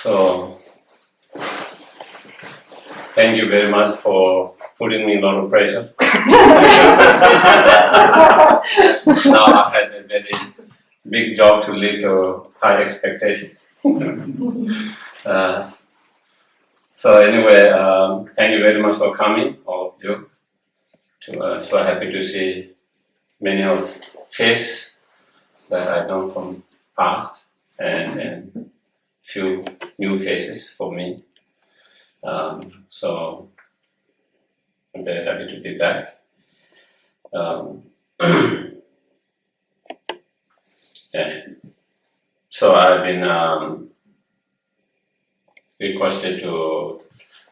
So, thank you very much for putting me in a lot of pressure. Now I had a very big job to live to high expectations. So anyway, thank you very much for coming, all of you. So happy to see many of faces that I know from past and few new faces for me. So I'm very happy to be back. Yeah. So I've been requested to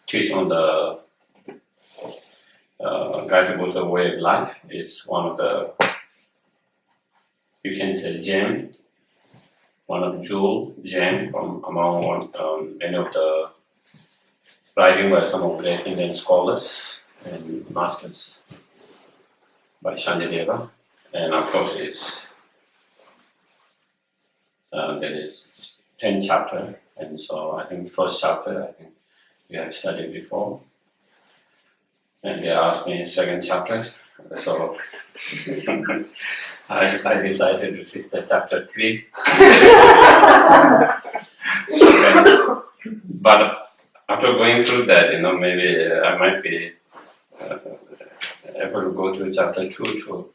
teach on the Guided Buddha way of life. It's one of the, you can say, gem, one of the jewel gem from among many of the writing by some of the Indian scholars and masters by Shantideva. And of course, there is 10 chapters. And so I think first chapter, I think you have studied before. And they asked me second chapter. So I decided to teach the chapter 3. But after going through that, maybe I might be able to go to chapter 2 too,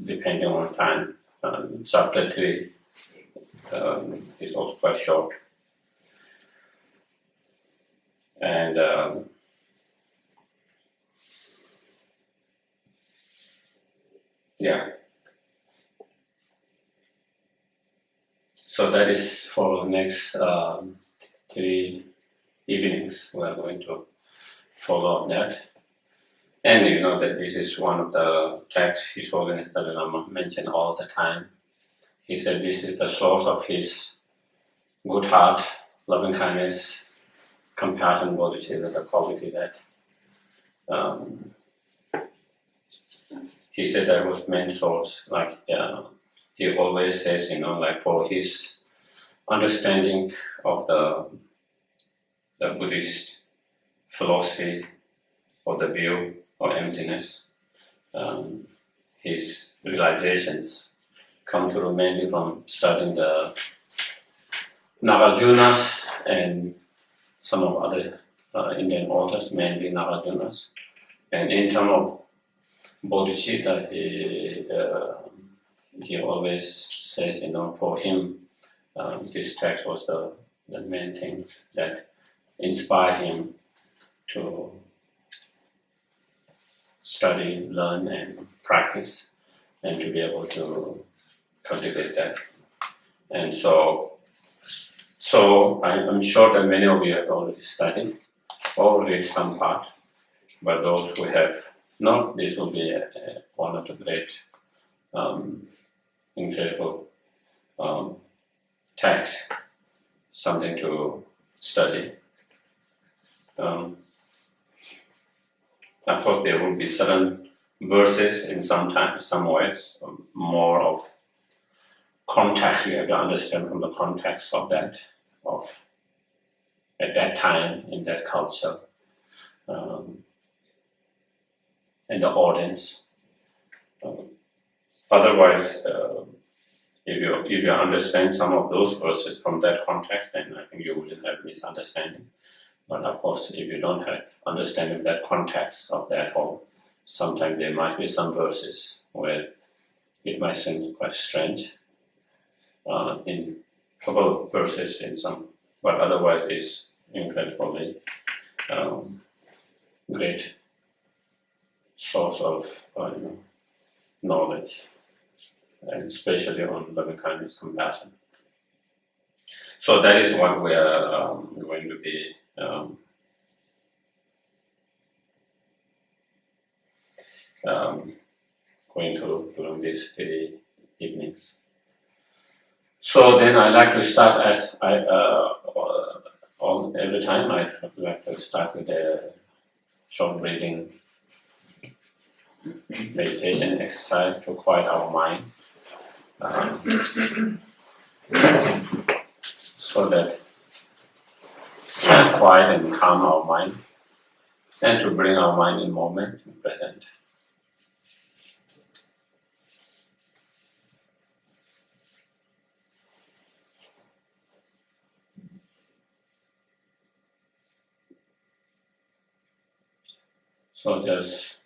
depending on time. Chapter 3 is also quite short. And yeah. So that is for next 3 evenings. We are going to follow up that. And you know that this is one of the texts His Holiness Dalai Lama mentioned all the time. He said this is the source of his good heart, loving kindness, compassion, bodhicitta, the quality that he said that was main source. Like he always says, like for his understanding of the Buddhist philosophy or the view or emptiness, his realizations come through mainly from studying the Nagarjunas and some of other Indian authors, mainly Nagarjunas. And in terms of bodhicitta, he always says, for him, this text was the main thing that inspired him to study, learn, and practice, and to be able to cultivate that. And so I'm sure that many of you have already studied or read some part, but those who have not, this will be one of the great, incredible texts, something to study. Of course, there will be certain verses in some ways, more of context. You have to understand from the context of that, at that time, in that culture, and the audience. Otherwise, if you understand some of those verses from that context, then I think you wouldn't have misunderstanding. But of course, if you don't have understanding of that context of that whole, sometimes there might be some verses where it might seem quite strange in a couple of verses in some, but otherwise it's incredibly great source of knowledge, and especially on loving kindness, compassion. So that is what we are going to be going through during these 3 evenings. So then I like to start as every time I like to start with a short breathing meditation exercise to quiet our mind, so that quiet and calm our mind, and to bring our mind in moment, in present. So just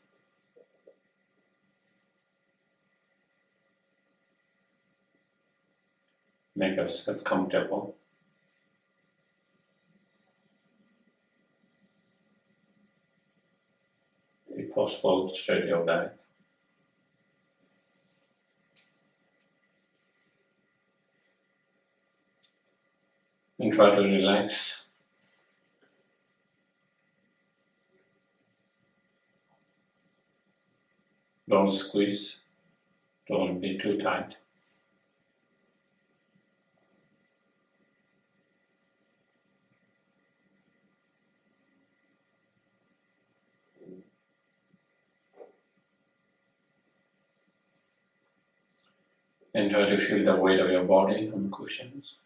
make yourself comfortable. If possible, straight your back. And try to relax. Don't squeeze. Don't be too tight. And try to feel the weight of your body on the cushions.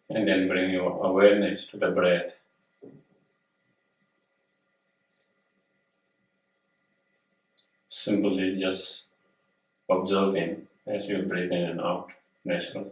And then bring your awareness to the breath. Simply just observing as you breathe in and out naturally.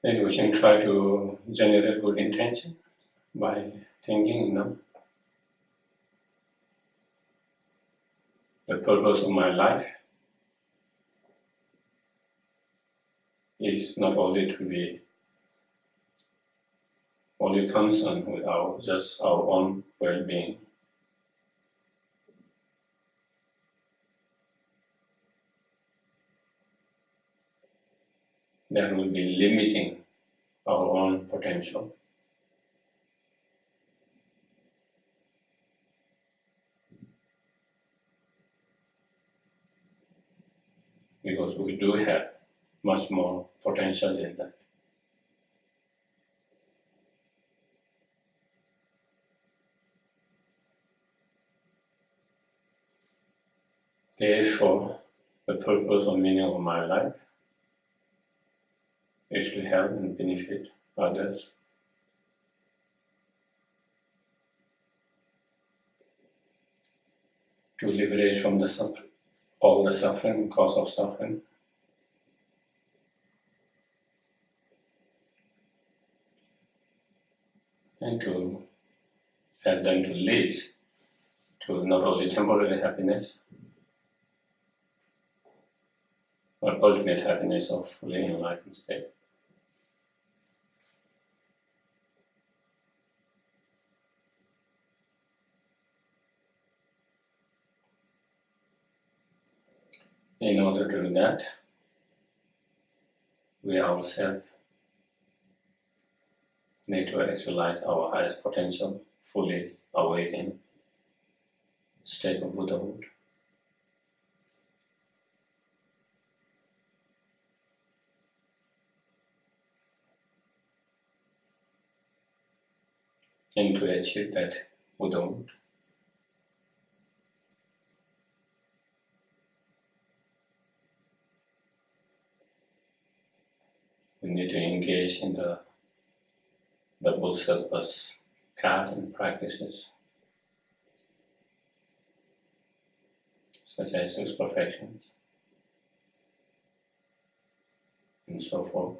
Then we can try to generate good intention by thinking, the purpose of my life is not only to be only concerned with just our own well-being. That will be limiting our own potential. Because we do have much more potential than that. Therefore, the purpose or meaning of my life is to help and benefit others. To liberate from all the suffering, cause of suffering. And to help them to lead to not only temporary happiness, but ultimate happiness of fully enlightened state. In order to do that, we ourselves need to actualize our highest potential, fully awaken state of Buddhahood. And to achieve that Buddhahood, we need to engage in the Bodhisattva's path and practices, such as 6 perfections, and so forth.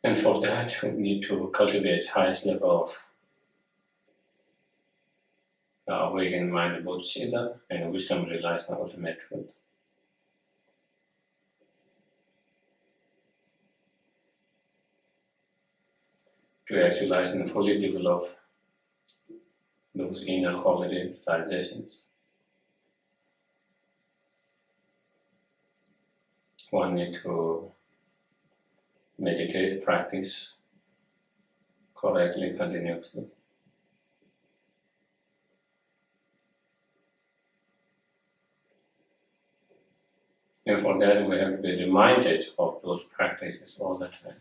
And for that, we need to cultivate highest level of awakened mind, Bodhisattva, and wisdom relies on ultimate truth. To actualize and fully develop those inner quality realizations, one needs to meditate, practice correctly, continuously. And for that, we have to be reminded of those practices all the time.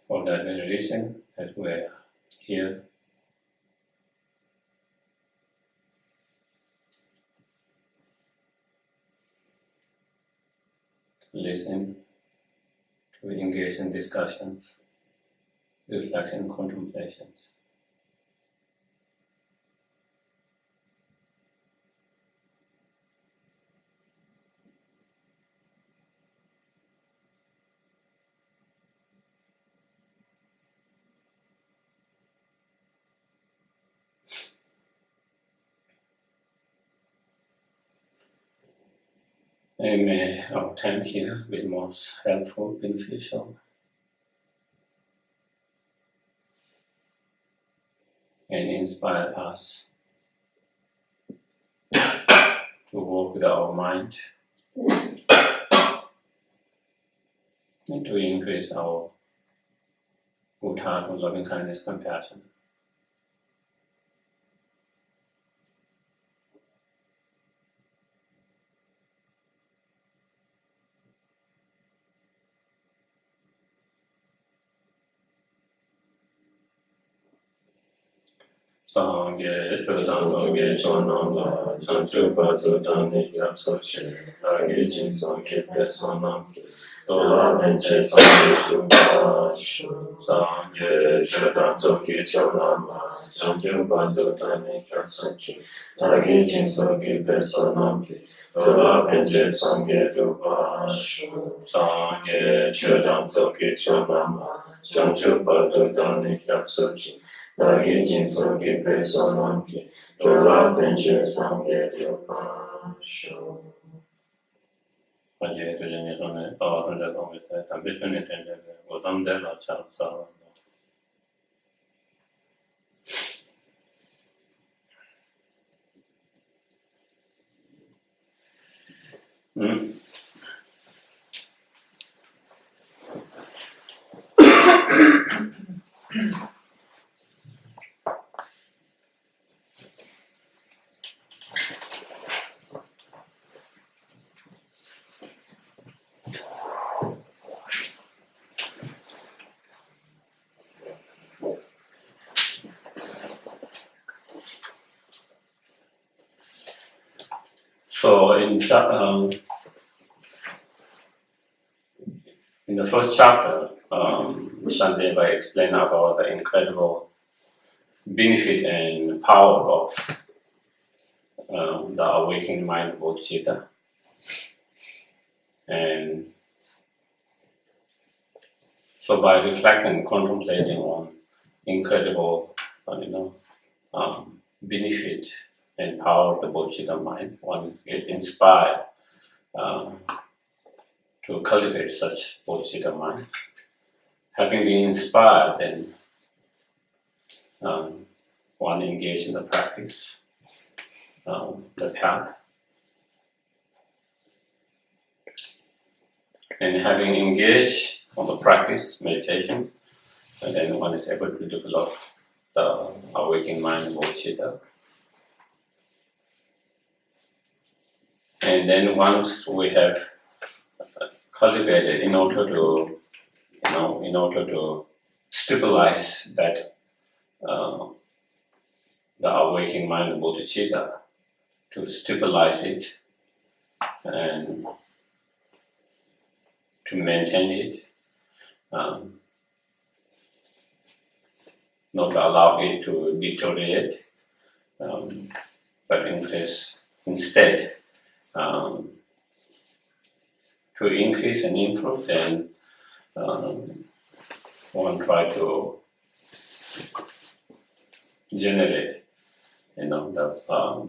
For that very reason, that we are here, to listen, to engage in discussions, reflection, contemplations. And may our time here be most helpful, beneficial, and inspire us to work with our mind and to increase our good heart of loving kindness, compassion. Sangye Chodan Sangye Chonamba Chanchu Badu Dani Yapsoche Dagi Jin Sangye Pesonam Dola Benche Sangye Chubashu Sangye Chodan Sangye Chonamba Chanchu Badu Dani Yapsoche Dagi Jin Sangye Pesonam Dola Benche Sangye Chubashu Sangye Chodan Sangye Chonamba Chanchu Badu Dani Yapsoche Dagi Jin Sangye Pesonam Dola Benche Sangye Chubashu. Oye, que yo ni son todos los hombres también son entendidos. O donde la charla. So in the first chapter, Shantideva explained about the incredible benefit and power of the awakened mind of Bodhisattva. And so by reflecting and contemplating on incredible benefit and power of the Bodhisattva mind, one get inspired, to cultivate such bodhicitta mind. Having been inspired, then one engaged in the practice, the path. And having engaged on the practice, meditation, and then one is able to develop the awakening mind, bodhicitta. And then once we have cultivated, in order to stabilize that the awakening mind, bodhicitta, to stabilize it and to maintain it, not to allow it to deteriorate, but instead to increase and improve, then one try to generate, the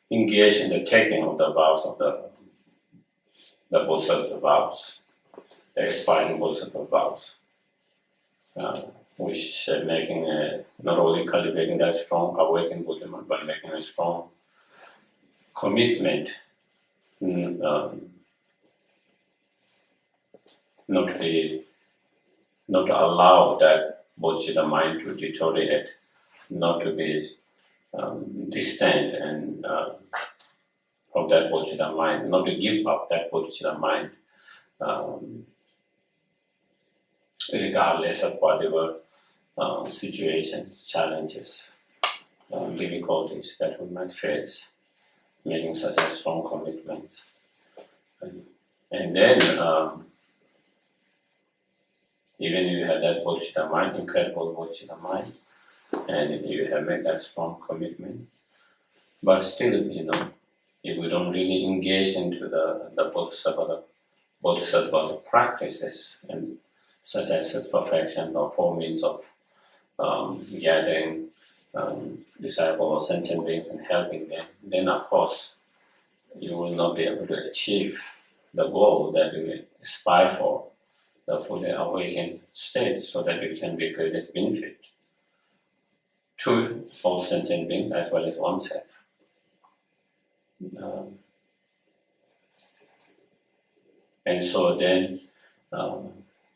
engage in the taking of the vows of the Bodhisattva vows, the expiring Bodhisattva vows, which making not only cultivating that strong awakened Buddhism, but making a strong commitment not to allow that bodhicitta mind to deteriorate, not to be distant and from that bodhicitta mind, not to give up that bodhicitta mind, regardless of whatever situations, challenges, difficulties that we might face, making such a strong commitment. And then, even if you have that bodhicitta mind, incredible bodhicitta mind, and you have made that strong commitment, but still, if we don't really engage into the bodhisattva practices, and such as perfection or 4 means of gathering disciples or sentient beings and helping them, then of course you will not be able to achieve the goal that you aspire for, the fully awakened state, so that you can be greatest benefit to all sentient beings as well as oneself. And so then,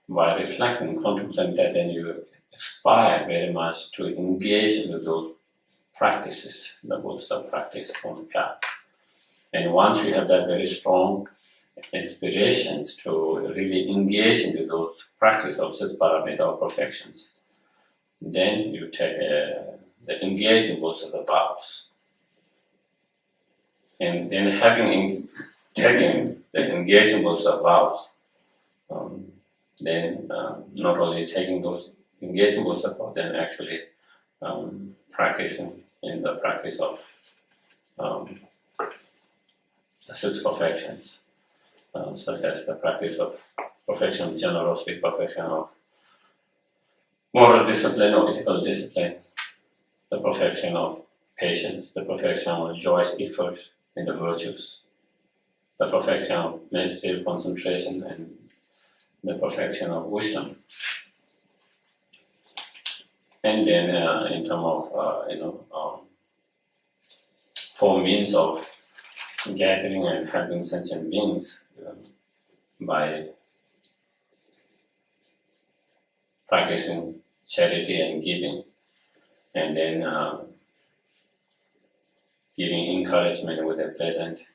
by reflecting, contemplating that, then you aspire very much to engage into those practices, the Bodhisattva practice on the path. And once you have that very strong inspirations to really engage into those practices of Siddhaparamita or perfections, then you take the engage in both of the vows. And then having taken the engage in both of the vows, then not only taking those engage in both of the vows, then actually practicing in the practice of the 6 perfections, such as the practice of perfection of generosity, perfection of moral discipline or ethical discipline, the perfection of patience, the perfection of joyous efforts in the virtues, the perfection of meditative concentration, and the perfection of wisdom. And then in terms of 4 means of gathering and helping sentient beings, by practicing charity and giving, and then giving encouragement with a pleasant,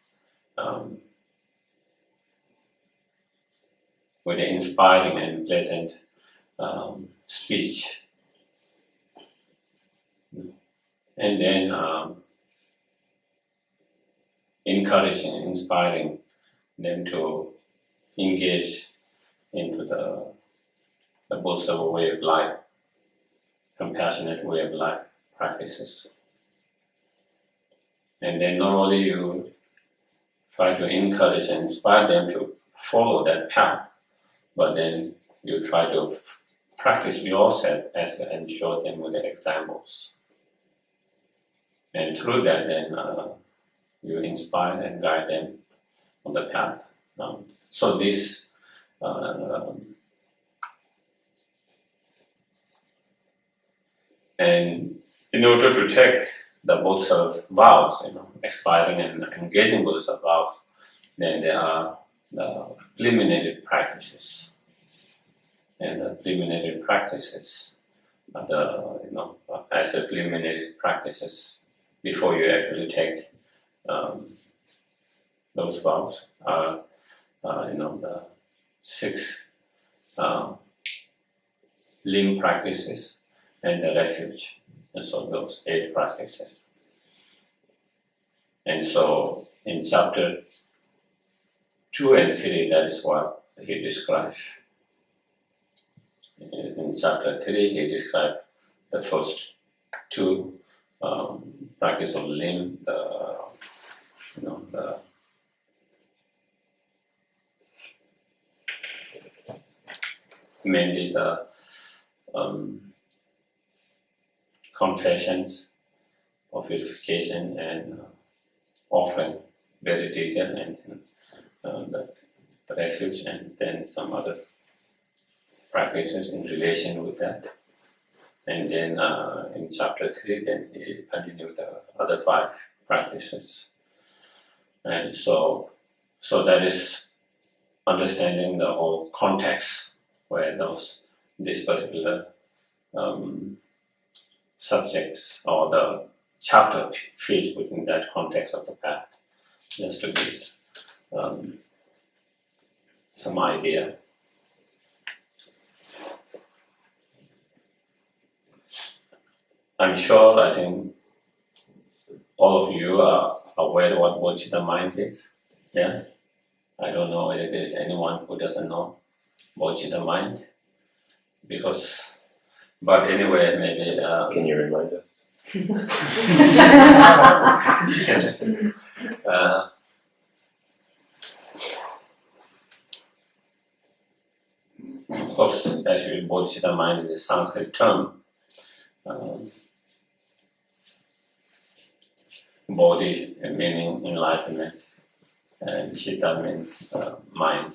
with an inspiring and pleasant speech, and then encouraging and inspiring them to engage into the Bodhisattva way of life, compassionate way of life practices. And then not only you try to encourage and inspire them to follow that path, but then you try to practice yourself and show them with the examples. And through that, then you inspire and guide them on the path. So this and in order to take the Bodhisattva vows, aspiring and engaging Bodhisattva vows, then there are the preliminary practices. And the preliminary practices, as a preliminary practices before you actually take those vows are, the 6 limb practices and the refuge. And so those 8 practices. And so in chapter 2 and 3, that is what he describes. In chapter 3, he described the first 2 practice of limb, mainly the confessions of purification and offering, very detailed, and the refuge, and then some other practices in relation with that. And then in chapter 3, then he continued the other 5 practices. And so that is understanding the whole context where this particular subjects or the chapter fit within that context of the path, just to give some idea. I'm sure, I think all of you are aware what Bodhisattva mind is. Yeah? I don't know if there is anyone who doesn't know Bodhisattva mind. But anyway, maybe... Can you remind us? Yes. Of course, actually, Bodhisattva mind is a Sanskrit term. Bodhi meaning enlightenment, and Chitta means mind,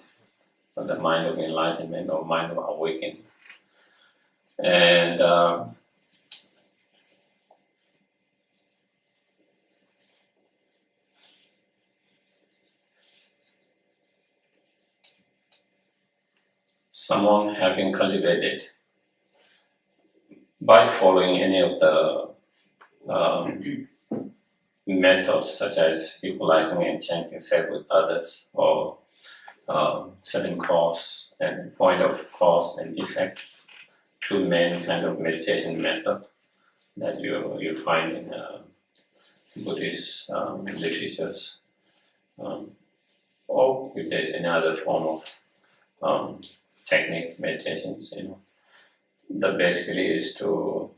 or the mind of enlightenment or mind of awakening. And someone having cultivated by following any of the methods such as equalizing and chanting self with others, or setting cause and point of cause and effect, 2 main kind of meditation method that you find in Buddhist literatures, or if there's any other form of technique meditations, that basically is to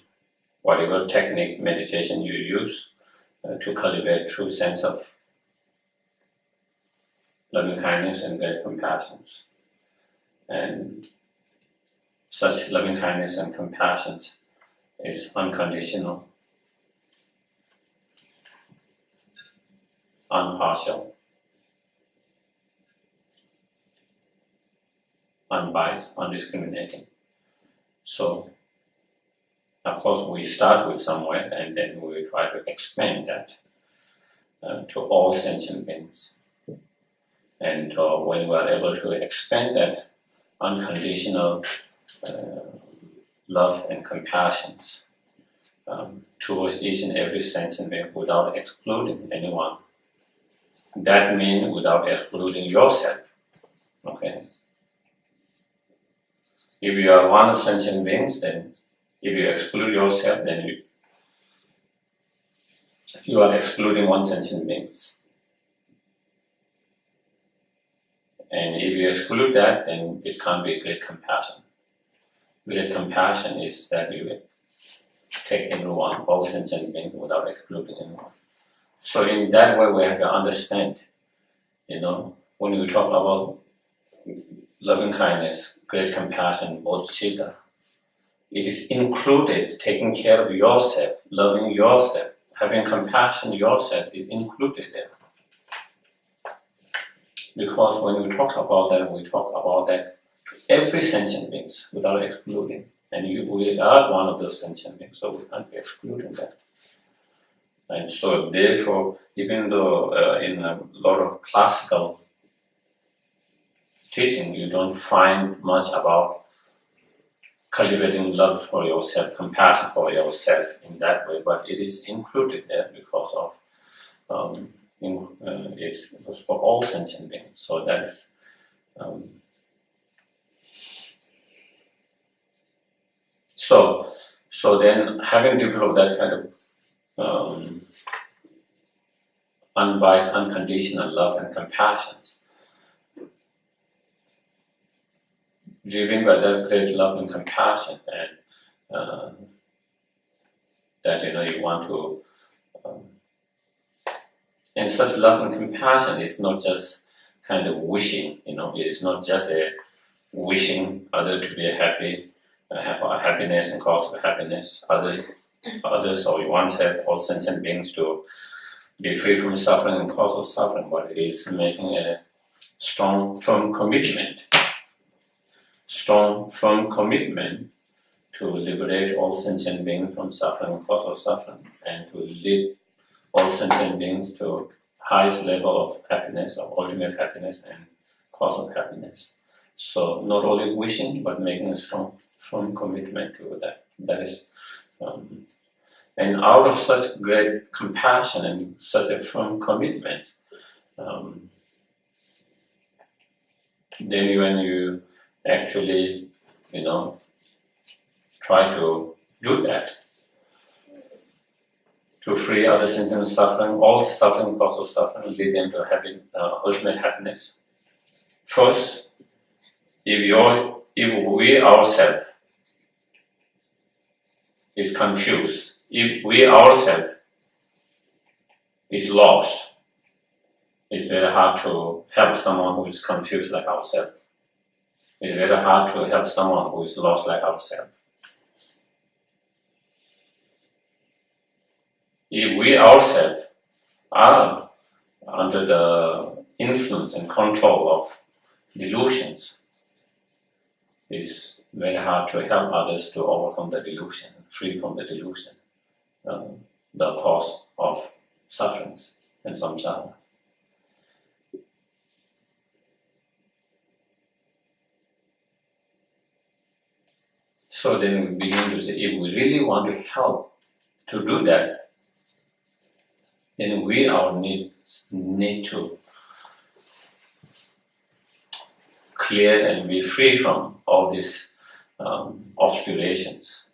whatever technique meditation you use to cultivate true sense of loving kindness and great compassion. And such loving kindness and compassion is unconditional, unpartial, unbiased, undiscriminating. So, of course, we start with somewhere and then we try to expand that to all sentient beings. And when we are able to expand that unconditional love and compassion towards each and every sentient being without excluding anyone, that means without excluding yourself. Okay? If you are one of sentient beings, then if you exclude yourself, then you are excluding one sentient beings. And if you exclude that, then it can't be great compassion. Great compassion is that you take everyone, all sentient beings, without excluding anyone. So in that way, we have to understand, when we talk about loving kindness, great compassion, bodhicitta, it is included taking care of yourself, loving yourself, having compassion yourself is included there. Because when we talk about that to every sentient beings without excluding. And we are one of those sentient beings, so we can't be excluding that. And so therefore, even though in a lot of classical teaching, you don't find much about cultivating love for yourself, compassion for yourself in that way, but it is included there because of it's for all sentient beings. So that is so then having developed that kind of unbiased, unconditional love and compassion, driven by that great love and compassion, and that you want to, and such love and compassion is not just kind of wishing. It's not just a wishing other to be happy, have happiness and cause of happiness, others or oneself, all sentient beings to be free from suffering and cause of suffering, but it is making a strong, firm commitment to liberate all sentient beings from suffering and cause of suffering, and to lead all sentient beings to highest level of happiness, of ultimate happiness and cause of happiness. So not only wishing, but making a strong, firm commitment to that. That is, and out of such great compassion and such a firm commitment, then when you actually, try to do that, to free other sentient suffering, all suffering, cause of suffering, lead them to ultimate happiness. First, if we ourselves is confused, if we ourselves is lost, it's very hard to help someone who is confused like ourselves. It's very hard to help someone who is lost like ourselves. If we ourselves are under the influence and control of delusions, it's very hard to help others to overcome the delusion, free from the delusion, the cause of sufferings and samsara. So then we begin to say, if we really want to help to do that, then we need to clear and be free from all these obscurations.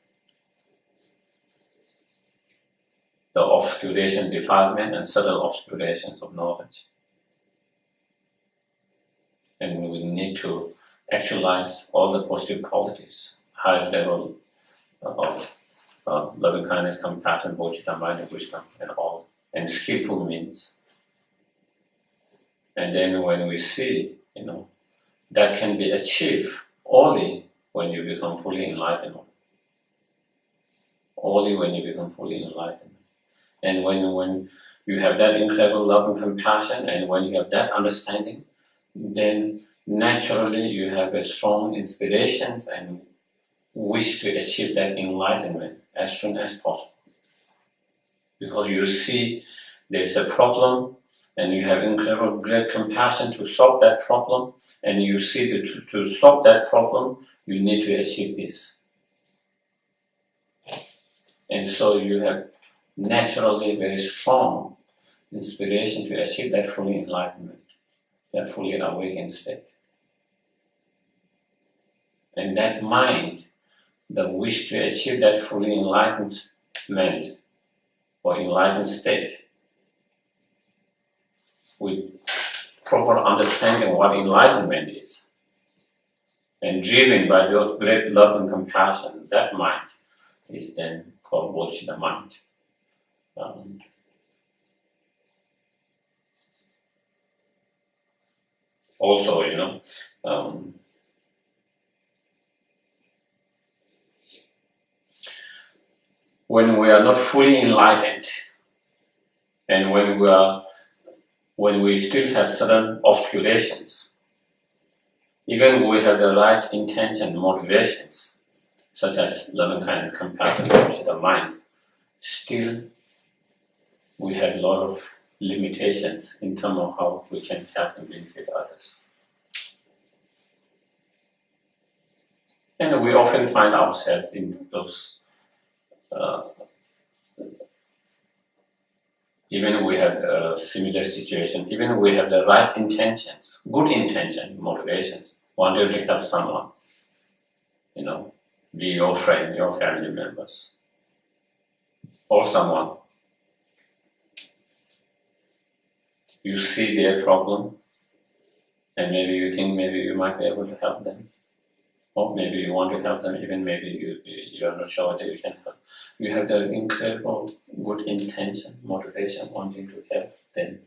The obscuration, defilement, and subtle obscurations of knowledge. And we need to actualize all the positive qualities, highest level of loving kindness, compassion, bodhicitta, mind, and wisdom, and skillful means. And then when we see, that can be achieved only when you become fully enlightened. Only when you become fully enlightened. And when you have that incredible love and compassion, and when you have that understanding, then naturally you have a strong inspirations and wish to achieve that enlightenment as soon as possible. Because you see there's a problem, and you have incredible great compassion to solve that problem, and you see that to solve that problem, you need to achieve this. And so you have naturally very strong inspiration to achieve that fully enlightenment, that fully awakened state. And that mind, the wish to achieve that fully enlightenment or enlightened state, with proper understanding what enlightenment is, and driven by those great love and compassion, that mind is then called bodhicitta mind. Also, when we are not fully enlightened, and when we are when we still have certain obscurations, even we have the right intention, motivations, such as loving kindness, compassion, to the mind, still we have a lot of limitations in terms of how we can help and benefit others. And we often find ourselves in those, even we have a similar situation, even we have the right intentions, good intention, motivations, wanted to help someone, be your friend, your family members, or someone. You see their problem, and maybe you think maybe you might be able to help them. Or maybe you want to help them, even maybe you're not sure that you can help. You have the incredible good intention, motivation, wanting to help them.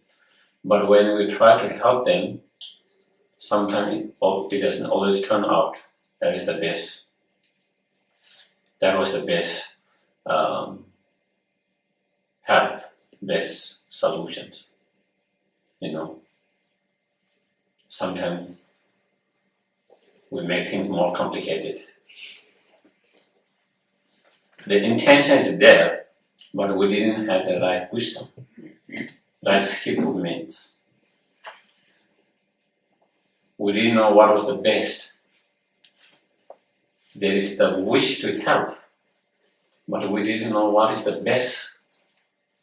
But when we try to help them, sometimes it doesn't always turn out that is the best. That was the best help, best solutions. Sometimes we make things more complicated. The intention is there, but we didn't have the right wisdom, right skill means. We didn't know what was the best. There is the wish to help, but we didn't know what is the best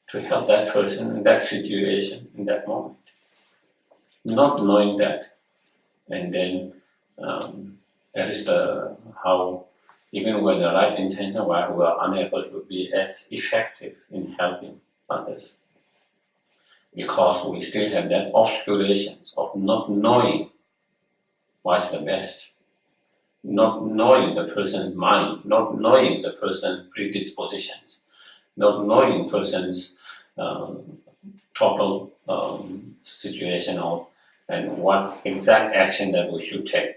to help that person in that situation, in that moment. Not knowing that, and then that is how, even with the right intention, why we are unable to be as effective in helping others. Because we still have that obscurations of not knowing what's the best, not knowing the person's mind, not knowing the person's predispositions, not knowing person's total situation and what exact action that we should take.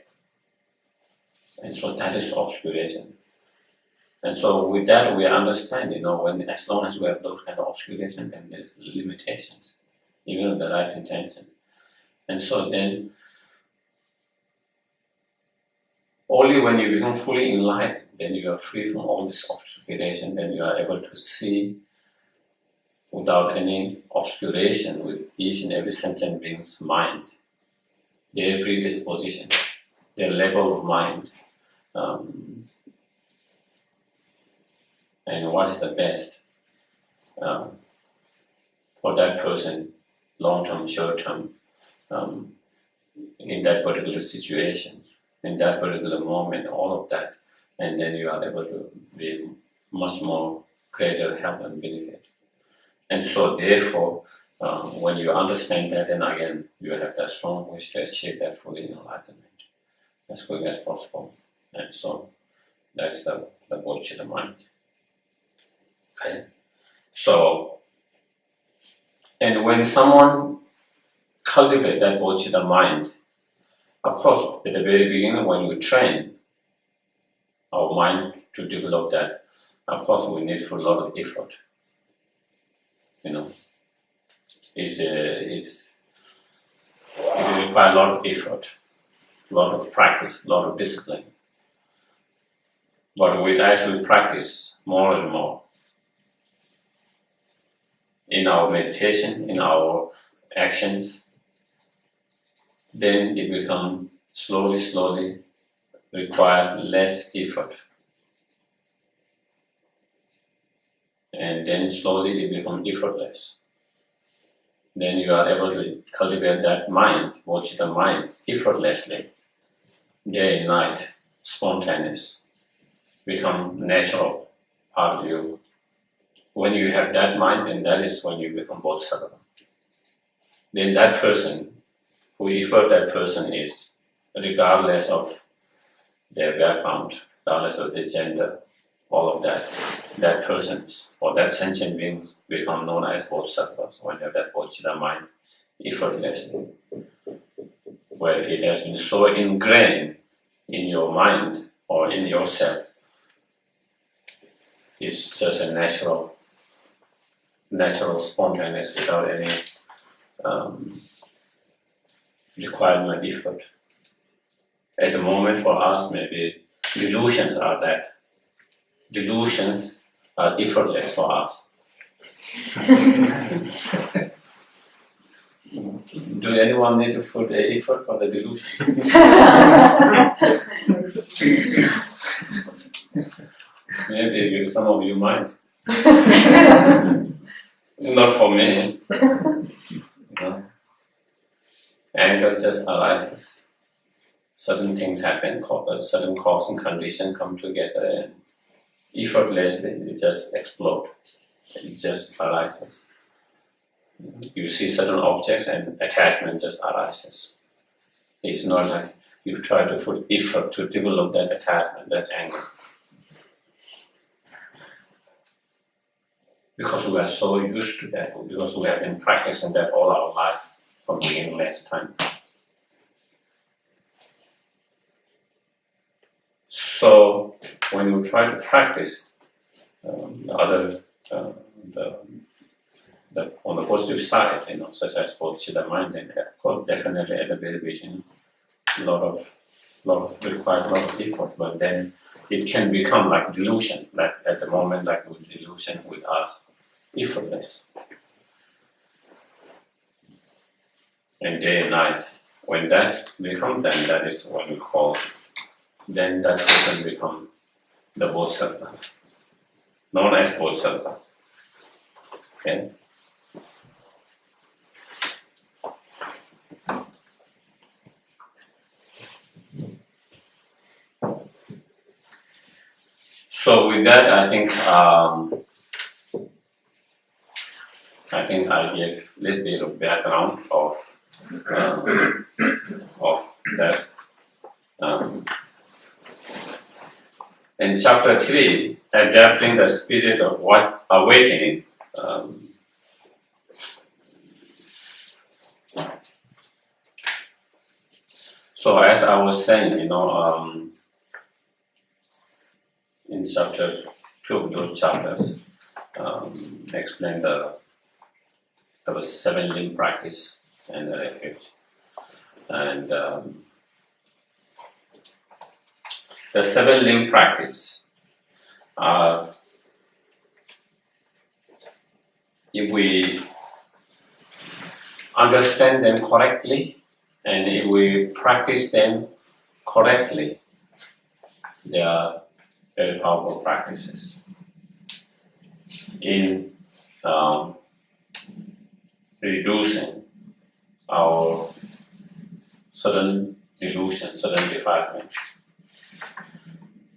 And so that is obscuration. And so with that we understand, as long as we have those kind of obscuration, then there's limitations, even with the right intention. And so then, only when you become fully enlightened, then you are free from all this obscuration, then you are able to see without any obscuration with each and every sentient being's mind, their predisposition, their level of mind, and what is the best for that person, long-term, short-term, in that particular situations, in that particular moment, all of that, and then you are able to be much more greater help and benefit. And so therefore, when you understand that, then again, you have that strong wish to achieve that fully enlightenment as quick as possible. And so that's the Bodhisattva mind. Okay? So, and when someone cultivates that Bodhisattva mind, of course, at the very beginning, when we train our mind to develop that, of course, we need for a lot of effort. It requires a lot of effort, a lot of practice, a lot of discipline. But as we practice more and more in our meditation, in our actions, then it becomes slowly require less effort. And then slowly it becomes effortless. Then you are able to cultivate that mind, Bodhisattva mind, effortlessly, day and night, spontaneous, become natural part of you. When you have that mind, then that is when you become Bodhisattva. Then that person, whoever that person is, regardless of their background, regardless of their gender, all of that persons or that sentient being become known as Bodhisattvas when you have that Bodhisattva mind effortlessly, where it has been so ingrained in your mind or in yourself. It's just a natural spontaneous without any require no effort. At the moment for us, maybe delusions are that. Delusions are effortless for us. Do anyone need to put the effort for the delusion? Maybe some of you might. Not for me. No. Anger just arises. Certain things happen, certain cause and condition come together, and effortlessly it just explodes. It just arises. You see certain objects and attachment just arises. It's not like you try to put effort to develop that attachment, that anger. Because we are so used to that, because we have been practicing that all our life from beginningless time. So when you try to practice on the positive side, such as bodhicitta mind, and of course, definitely at the very beginning, requires a lot of effort, but then it can become like delusion. Like at the moment, like with delusion with us, effortless. And day and night, when that becomes, then that is what we call. Then that person become the Bodhisattva, known as Bodhisattva. Okay. So with that, I think I gave a little bit of background of that. In chapter 3, adapting the spirit of awakening. So as I was saying, in chapter 2 of those chapters, explain the 7 limb practice and the refuge. And the 7 limb practice are, if we understand them correctly and if we practice them correctly, they are very powerful practices in reducing our sudden delusion, sudden defilement.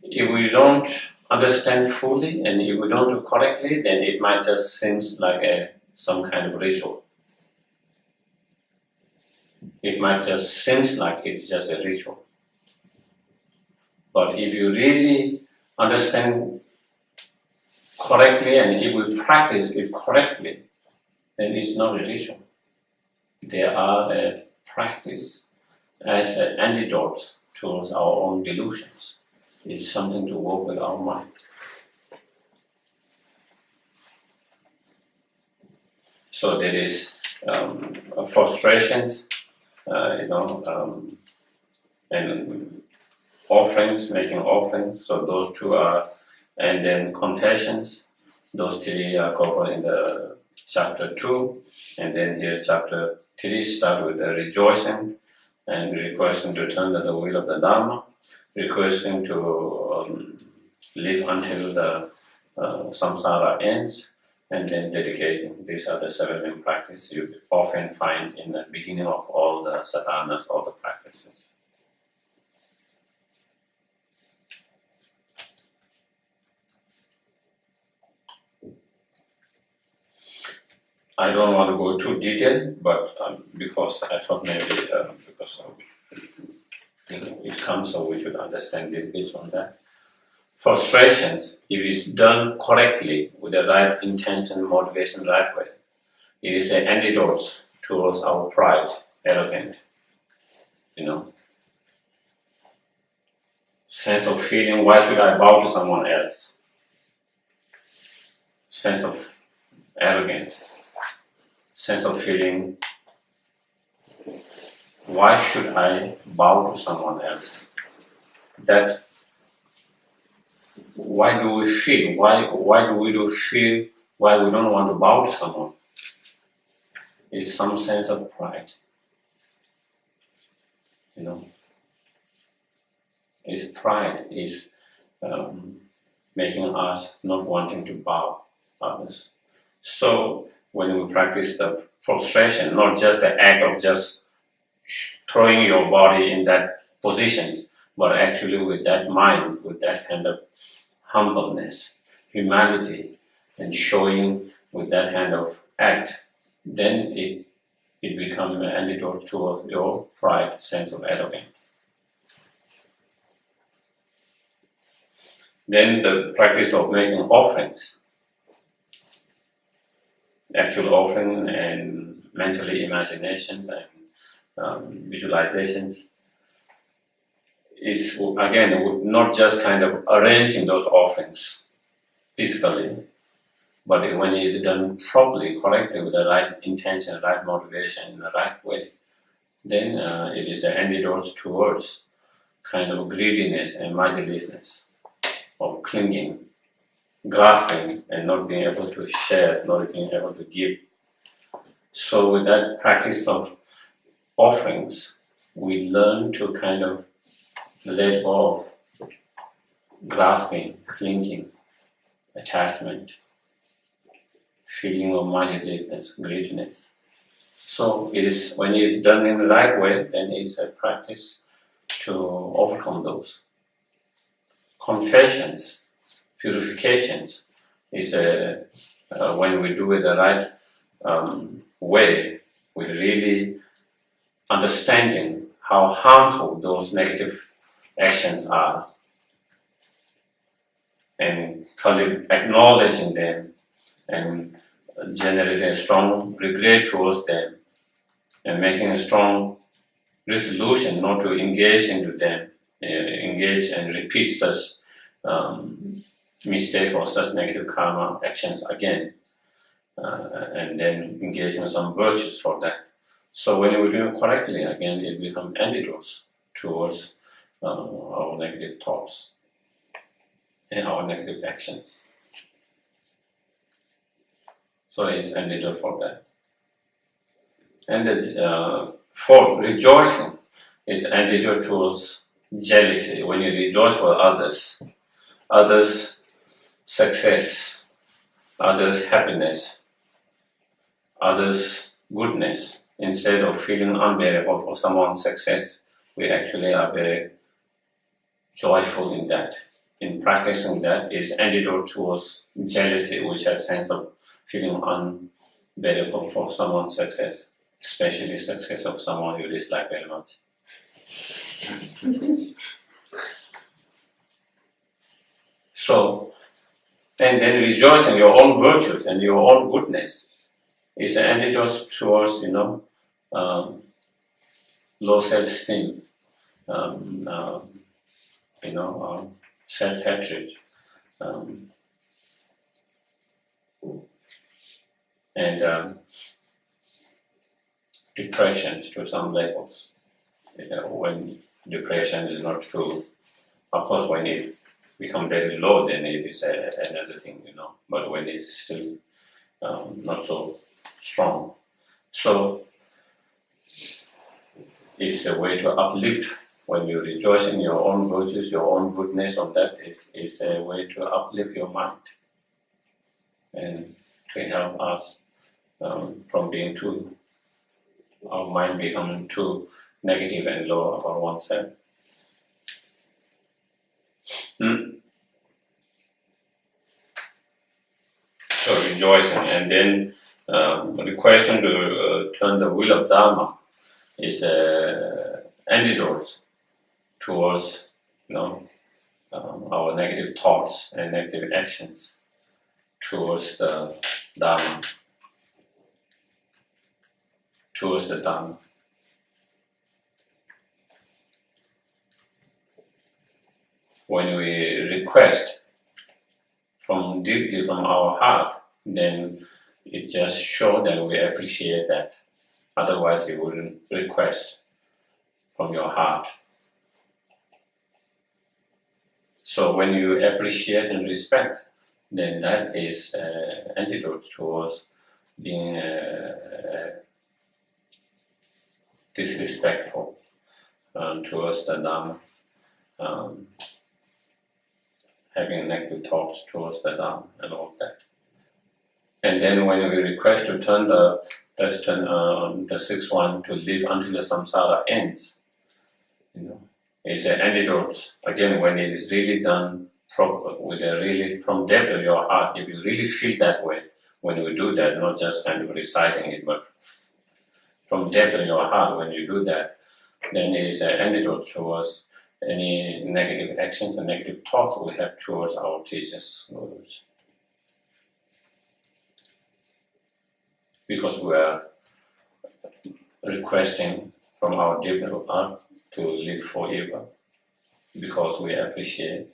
If we don't understand fully and if we don't do correctly, then it might just seem like some kind of ritual. It might just seem like it's just a ritual. But if you really understand correctly and if we practice it correctly, then it's not a ritual. They are a practice as an antidote towards our own delusions. It's something to work with our mind. So there is frustrations, and offerings, making offerings. So those 2 are, and then confessions. Those 3 are covered in the chapter 2, and then here chapter 3 start with the rejoicing and requesting to turn to the wheel of the Dharma, requesting to live until the samsara ends, and then dedicating. These are the 7 limb practices you often find in the beginning of all the sadhanas, all the practices. I don't want to go too detailed, but because I thought maybe because it comes, so we should understand a little bit on that. Frustrations, if it's done correctly with the right intention, motivation, right way, it is an antidote towards our pride, arrogant, sense of feeling, why should I bow to someone else? Sense of arrogance, sense of feeling why should I bow to someone else? That why do we feel? Why do we feel? Why we don't want to bow to someone? It's some sense of pride. It's pride is making us not wanting to bow others. So when we practice the prostration, not just the act of just throwing your body in that position, but actually with that mind, with that kind of humbleness, humility, and showing with that kind of act, then it becomes an antidote to your pride, sense of arrogance. Then the practice of making offerings, actual offering and mentally imaginations and visualizations, is again not just kind of arranging those offerings physically, but when it is done properly, correctly, with the right intention, right motivation, in the right way, then it is an antidote towards kind of greediness and miserliness, or clinging, grasping, and not being able to share, not being able to give. So with that practice of offerings, we learn to kind of let go of grasping, clinging, attachment, feeling of miserliness, greediness. So it is when it is done in the right way, then it's a practice to overcome those. Confessions, purifications is when we do it the right way, with really understanding how harmful those negative actions are, and acknowledging them and generating a strong regret towards them, and making a strong resolution not to engage into them, engage and repeat such mistake or such negative karma actions again, and then engage in some virtues for that. So when we do it correctly, again, it becomes antidotes towards our negative thoughts and our negative actions. So it's antidote for that. And the fourth, rejoicing is antidote towards jealousy. When you rejoice for others' success, others' happiness, others' goodness, instead of feeling unbearable for someone's success, we actually are very joyful in that. In practicing that is antidote towards jealousy, which has sense of feeling unbearable for someone's success, especially success of someone you dislike very much. So, and then rejoice in your own virtues and your own goodness is an antidote towards, low self-esteem, self-hatred, and depressions to some levels. When depression is not true, of course, when it becomes very low, then it is another thing, But when it's still not so strong, so it's a way to uplift. When you rejoice in your own virtues, your own goodness, of that is a way to uplift your mind and to help us from being our mind becoming too negative and low about oneself. So rejoicing, and then the question to turn the wheel of Dharma is antidote towards our negative thoughts and negative actions towards the Dharma. When we request from deeply from our heart, then it just shows that we appreciate that. Otherwise, we wouldn't request. from your heart. So when you appreciate and respect, then that is antidote towards being disrespectful towards the Dharma, having negative thoughts towards the Dharma and all that. And then when we request to turn the sixth one to live until the samsara ends, it's an antidote. Again, when it is really done with a really from depth of your heart, if you really feel that way, when you do that, not just kind of reciting it, but from depth of your heart, when you do that, then it is an antidote towards any negative actions and negative thoughts we have towards our teachers, gurus. Because we are requesting from our deep of heart to live forever, because we appreciate,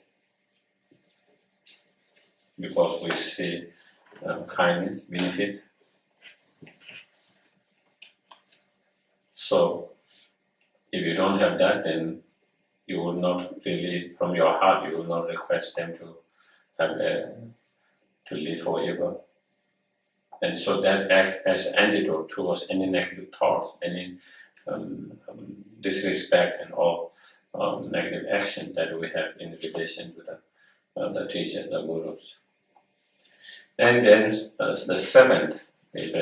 because we see kindness, benefit. So, if you don't have that, then you will not really, from your heart, you will not request them to have to live forever. And so that acts as antidote towards any negative thoughts, any disrespect and all negative action that we have in relation to the teachers, the gurus. And then the seventh is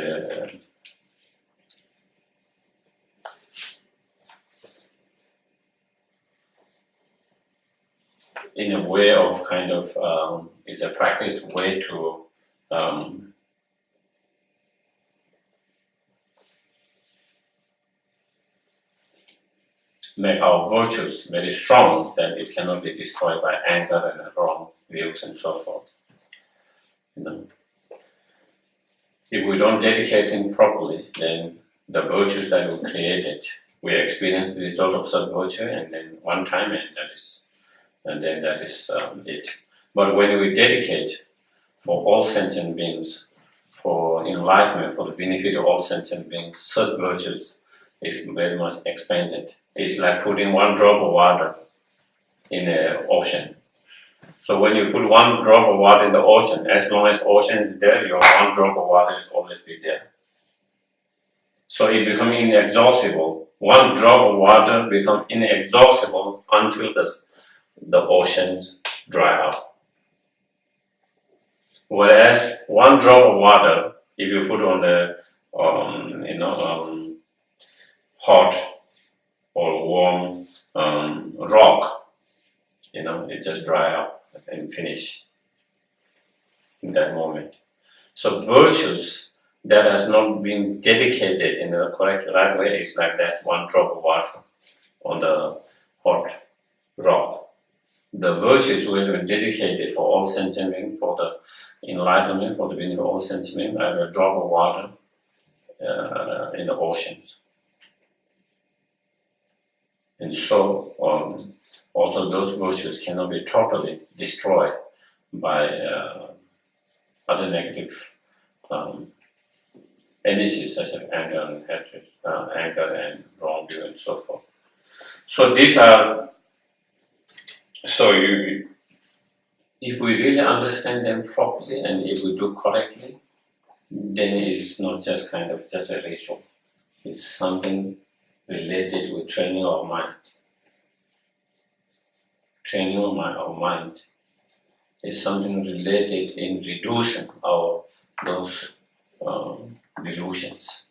in a way of kind of is a practice way to make our virtues very strong, that it cannot be destroyed by anger and wrong views and so forth. If we don't dedicate it properly, then the virtues that we created, we experience the result of such virtue, and then one time, and then that is it. But when we dedicate for all sentient beings, for enlightenment, for the benefit of all sentient beings, such virtues is very much expanded. It's like putting one drop of water in the ocean. So when you put one drop of water in the ocean, as long as ocean is there, your one drop of water is always be there. So it becomes inexhaustible. One drop of water becomes inexhaustible until the oceans dry up. Whereas one drop of water, if you put on the hot or warm rock, it just dry up and finish in that moment. So virtues that has not been dedicated in the correct right way is like that one drop of water on the hot rock. The virtues which have been dedicated for all sentient beings, for the enlightenment, for the benefit of all sentient beings, are a drop of water in the oceans. And so also those virtues cannot be totally destroyed by other negative energies such as anger and hatred, anger and wrong view and so forth. So these are, if we really understand them properly and if we do correctly, then it's not just kind of just a ritual. It's something related with training our mind. Training our mind is something related in reducing those delusions.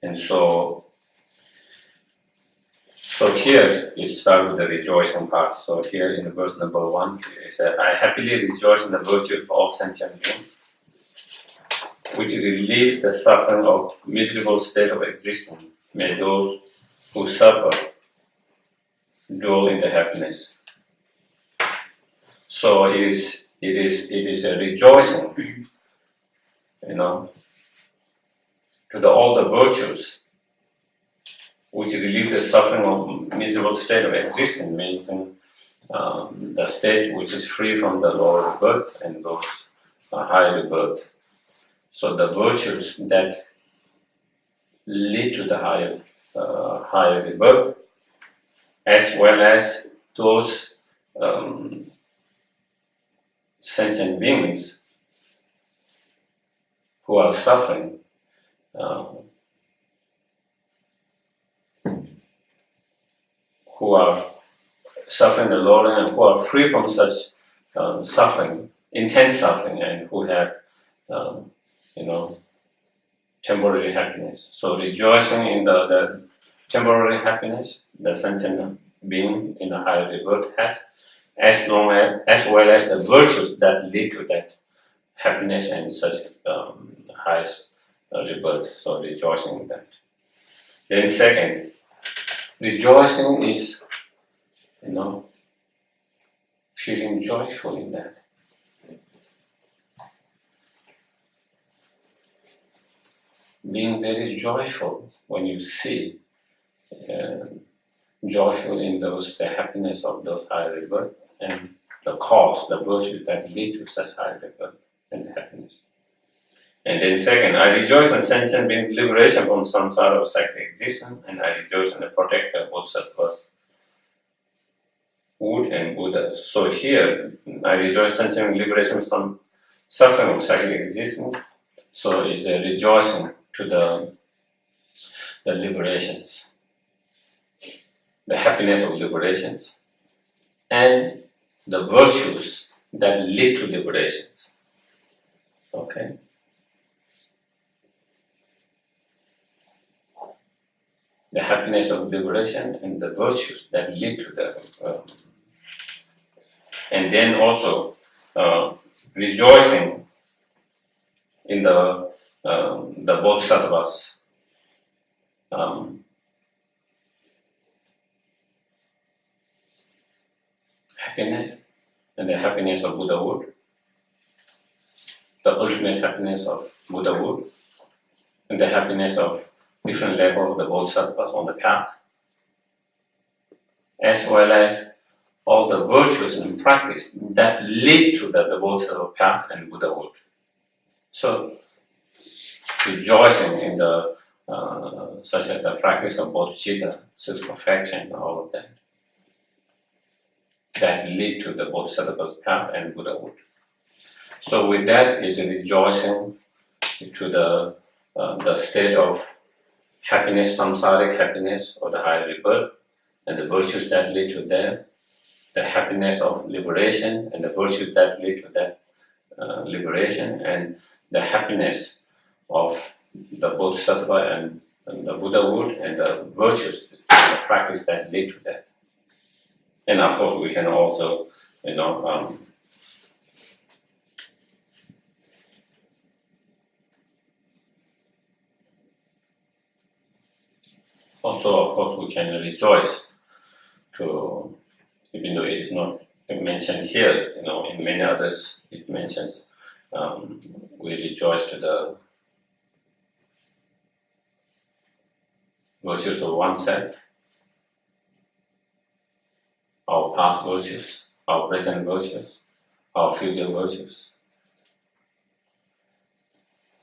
And so here it starts with the rejoicing part. So here in the verse number 1, it said, I happily rejoice in the virtue of all sentient beings, which relieves the suffering of miserable state of existence. May those who suffer dwell in the happiness. So it is a rejoicing, to all the virtues which relieve the suffering of miserable state of existence, means the state which is free from the lower birth and those higher birth. So the virtues that lead to the higher rebirth, as well as those sentient beings who are suffering, alone, and who are free from such suffering, intense suffering, and who have, temporary happiness. So rejoicing in the temporary happiness the sentient being in the higher rebirth has, as well as the virtues that lead to that happiness and such highest rebirth. So rejoicing in that. Then second, rejoicing is, feeling joyful in that. Being very joyful when you see, joyful in the happiness of those higher rebirth and the cause, the virtues that lead to such higher rebirth and happiness. And then second, I rejoice in sentient beings' liberation from samsara of cyclic existence, and I rejoice in the protector of Bodhisattvas, Wood and Buddhas. So here, I rejoice in sentient liberation from suffering of cyclic existence. So it's a rejoicing to the liberations, the happiness of liberations, and the virtues that lead to liberations. Okay. The happiness of liberation and the virtues that lead to the, and then also rejoicing in the Bodhisattvas, happiness, and the happiness of Buddhahood, the ultimate happiness of Buddhahood, and the happiness of different level of the Bodhisattvas on the path, as well as all the virtues and practice that lead to the Bodhisattva path and Buddhahood. So, rejoicing in the such as the practice of bodhicitta, six perfection, all of that lead to the Bodhisattva's path and Buddhahood. So, with that is a rejoicing to the state of happiness, samsaric happiness or the higher rebirth, and the virtues that lead to that, the happiness of liberation and the virtues that lead to that liberation, and the happiness of the Bodhisattva and the Buddhahood and the virtues and the practice that lead to that. And of course, we can also, also, of course, we can rejoice to, even though it is not mentioned here, in many others it mentions, we rejoice to the virtues of oneself, our past virtues, our present virtues, our future virtues.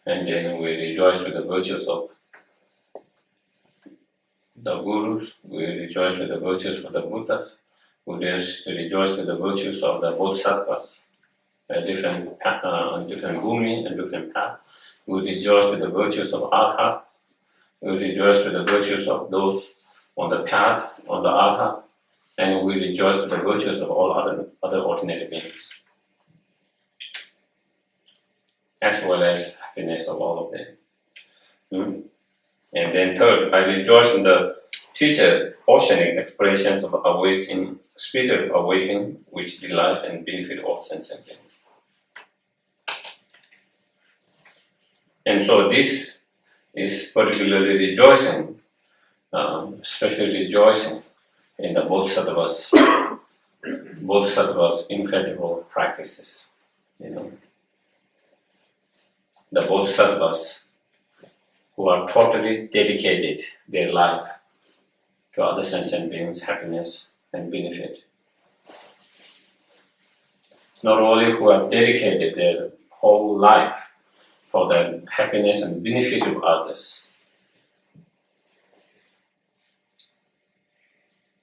And then we rejoice to the virtues of the Gurus, we rejoice to the virtues of the Buddhas, we rejoice to the virtues of the Bodhisattvas, different bhumi and different paths. We rejoice to the virtues of Arhat, we rejoice to the virtues of those on the path, on the Arhat, and we rejoice to the virtues of all other ordinary beings, as well as happiness of all of them. And then third, I rejoice in the teacher's oceanic expressions of awakening, spirit of awakening, which delight and benefit all sentient beings. And so this is particularly rejoicing, especially rejoicing in the Bodhisattva's incredible practices. The Bodhisattvas who are totally dedicated their life to other sentient beings' happiness and benefit. Not only who have dedicated their whole life for the happiness and benefit of others.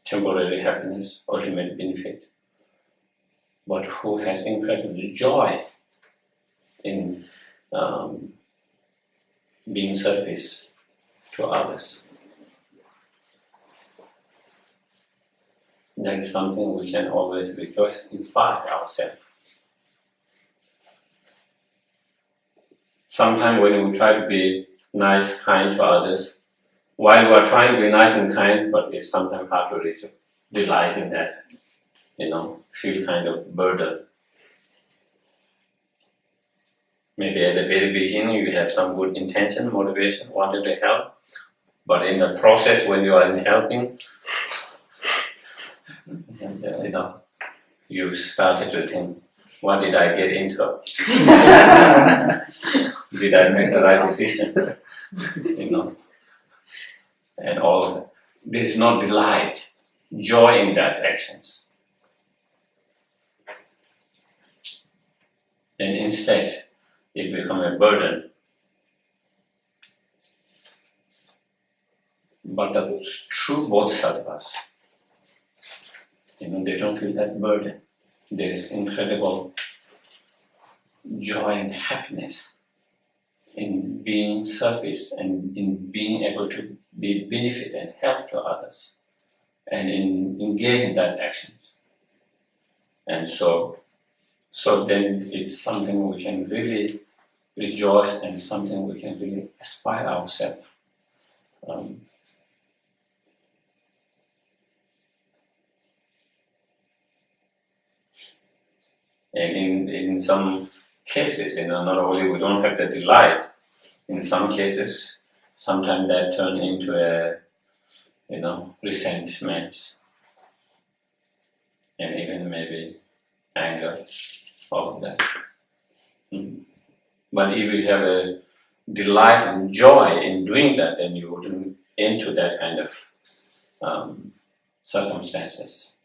Temporary happiness, ultimate benefit. But who has incredible joy in being service to others. That is something we can always rejoice, inspire ourselves. Sometimes when we try to be nice, kind to others, while we are trying to be nice and kind, but it's sometimes hard to reach delight in that, feel kind of burden. Maybe at the very beginning you have some good intention, motivation, wanting to help, but in the process when you are in helping, you started to think, what did I get into? Did I make the right decisions? And all of that. There is no delight, joy in that actions. And instead, it becomes a burden. But the true bodhisattvas, they don't feel that burden. There is incredible joy and happiness in being service and in being able to be benefit and help to others and in engaging that actions. And so then it's something we can really rejoice and something we can really aspire ourselves. And in some cases, not only we don't have the delight, in some cases, sometimes that turns into a, resentment and even maybe anger, all of that. But if you have a delight and joy in doing that, then you wouldn't into that kind of circumstances,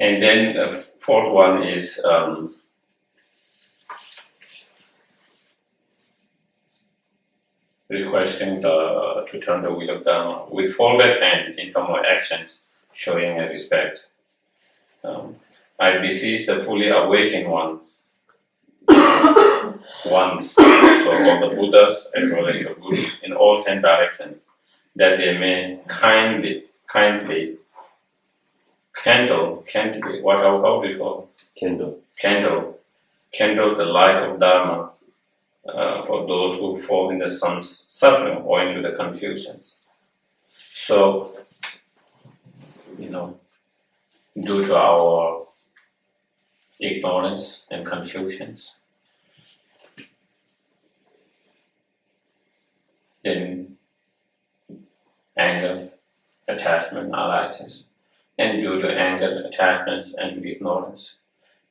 And then the fourth one is requesting to turn the wheel of Dharma with folded hand into my actions, showing a respect. I beseech the fully awakened ones, so all the Buddhas as well as the Gurus in all 10 directions, that they may kindly kindle the light of Dharma for those who fall in the suffering or into the confusions. So, due to our ignorance and confusions, then anger, attachment arises. And due to anger, attachments, and ignorance,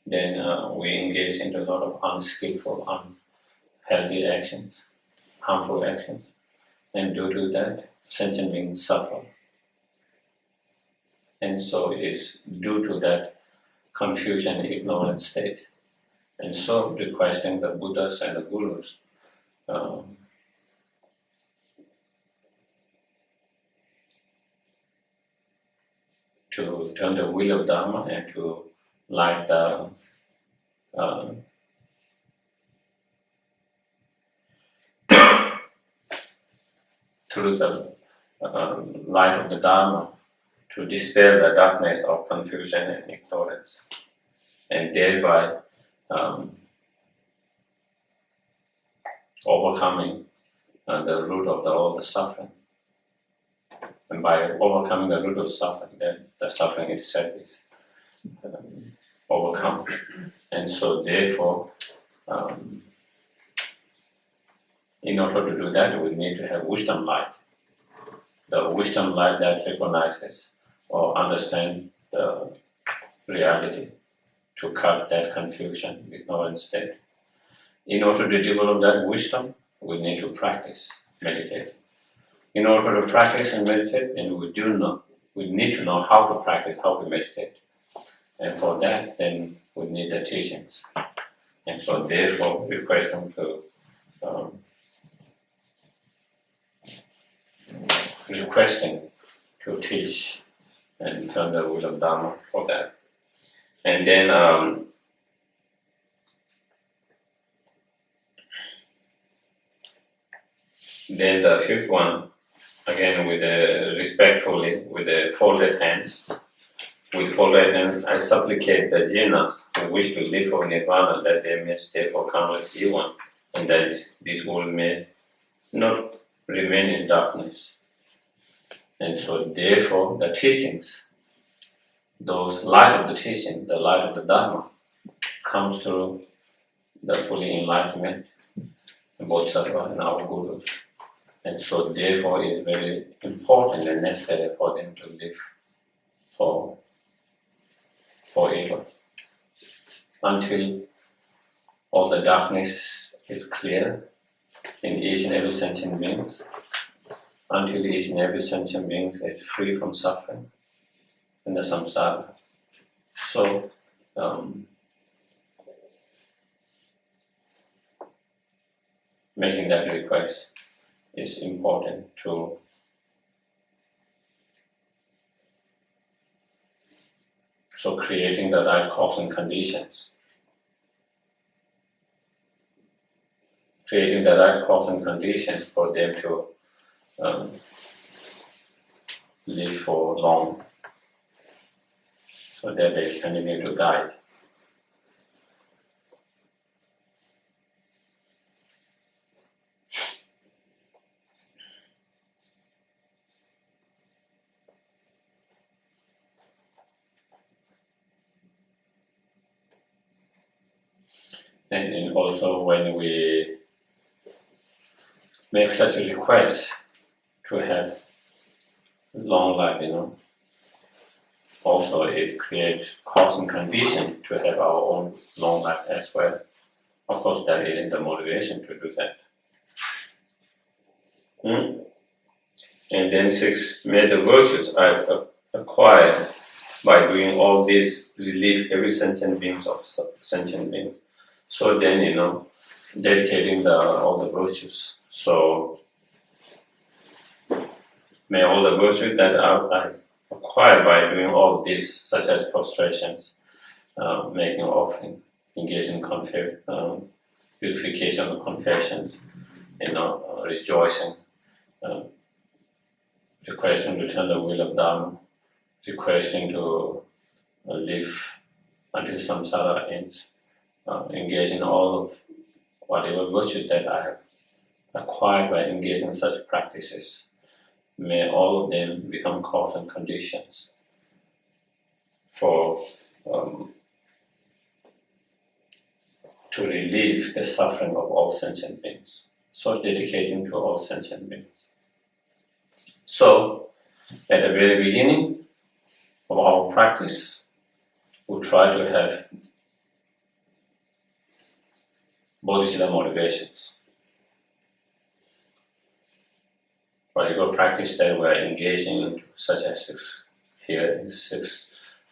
then we engage into a lot of unskillful, unhealthy actions, harmful actions. And due to that, sentient beings suffer. And so it is due to that confusion and ignorant state. And so requesting the Buddhas and the Gurus to turn the wheel of Dharma and to light the through the light of the Dharma to dispel the darkness of confusion and ignorance, and thereby overcoming the root of all the suffering. And by overcoming the root of suffering, then the suffering itself is overcome. And so therefore, in order to do that, we need to have wisdom light. The wisdom light that recognizes or understands the reality to cut that confusion, ignorance state. In order to develop that wisdom, we need to practice, meditate. In order to practice and meditate, then we need to know how to practice, how to meditate. And for that, then would need the teachings. And so therefore requesting to teach and turn the wheel of Dharma for that. And then the fifth one, again with respectfully, with the folded hands. With folded hands, I supplicate the jivas who wish to live for nirvana that they may stay for countless eons, and that this world may not remain in darkness. And so therefore the teachings, those light of the teaching, the light of the Dharma, comes through the fully enlightenment, the Bodhisattva and our Gurus. And so therefore it is very important and necessary for them to live forever, until all the darkness is clear in each and every sentient being, until each and every sentient being is free from suffering in the samsara. So making that request is important to creating the right cause and conditions. Creating the right cause and conditions for them to live for long, so that they continue to guide. And also when we make such a request to have long life, also it creates cause and condition to have our own long life as well. Of course, that isn't the motivation to do that. And then 6, may the virtues I've acquired by doing all this relieve every sentient beings of sentient beings. So then, dedicating all the virtues. So may all the virtues that I acquired by doing all this, such as prostrations, making offering, engaging in purification of confessions, rejoicing, requesting to turn the wheel of Dharma, requesting to live until samsara ends, engage in all of whatever virtue that I have acquired by engaging in such practices. May all of them become cause and conditions for to relieve the suffering of all sentient beings. So dedicating to all sentient beings. So, at the very beginning of our practice, we try to have Bodhisattva motivations. Whatever practice that we are engaging in, such as 6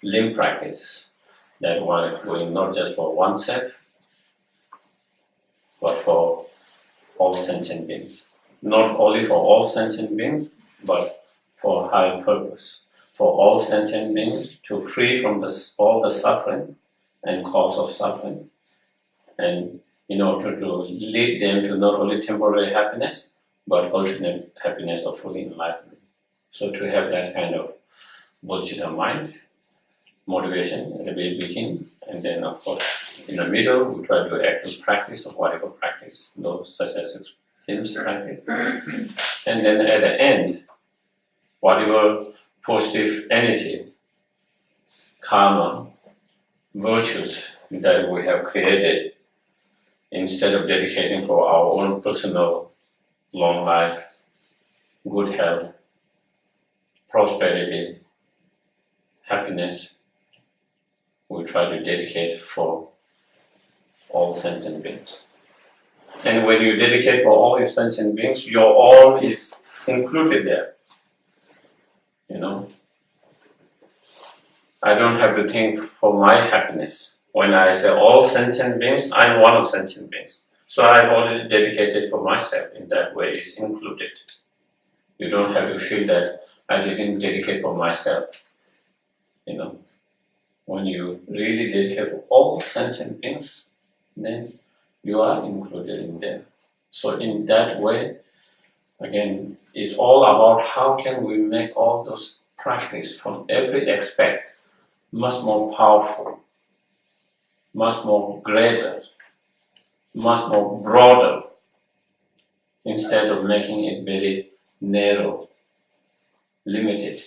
limb practices, that one is doing not just for oneself, but for all sentient beings. Not only for all sentient beings, but for a higher purpose. For all sentient beings to free from all the suffering and cause of suffering, and in order to lead them to not only temporary happiness, but ultimate happiness of full enlightenment. So to have that kind of bodhicitta mind, motivation at the very beginning, and then of course in the middle we try to actually practice of whatever practice, those such as limbs practice. And then at the end, whatever positive energy, karma, virtues that we have created, instead of dedicating for our own personal long life, good health, prosperity, happiness, we try to dedicate for all sentient beings. And when you dedicate for all your sentient beings, your all is included there. I don't have to think for my happiness. When I say all sentient beings, I'm one of sentient beings. So I've already dedicated for myself in that way is included. You don't have to feel that I didn't dedicate for myself. When you really dedicate for all sentient beings, then you are included in them. So in that way, again, it's all about how can we make all those practice from every aspect much more powerful, much more greater, much more broader, instead of making it very narrow, limited.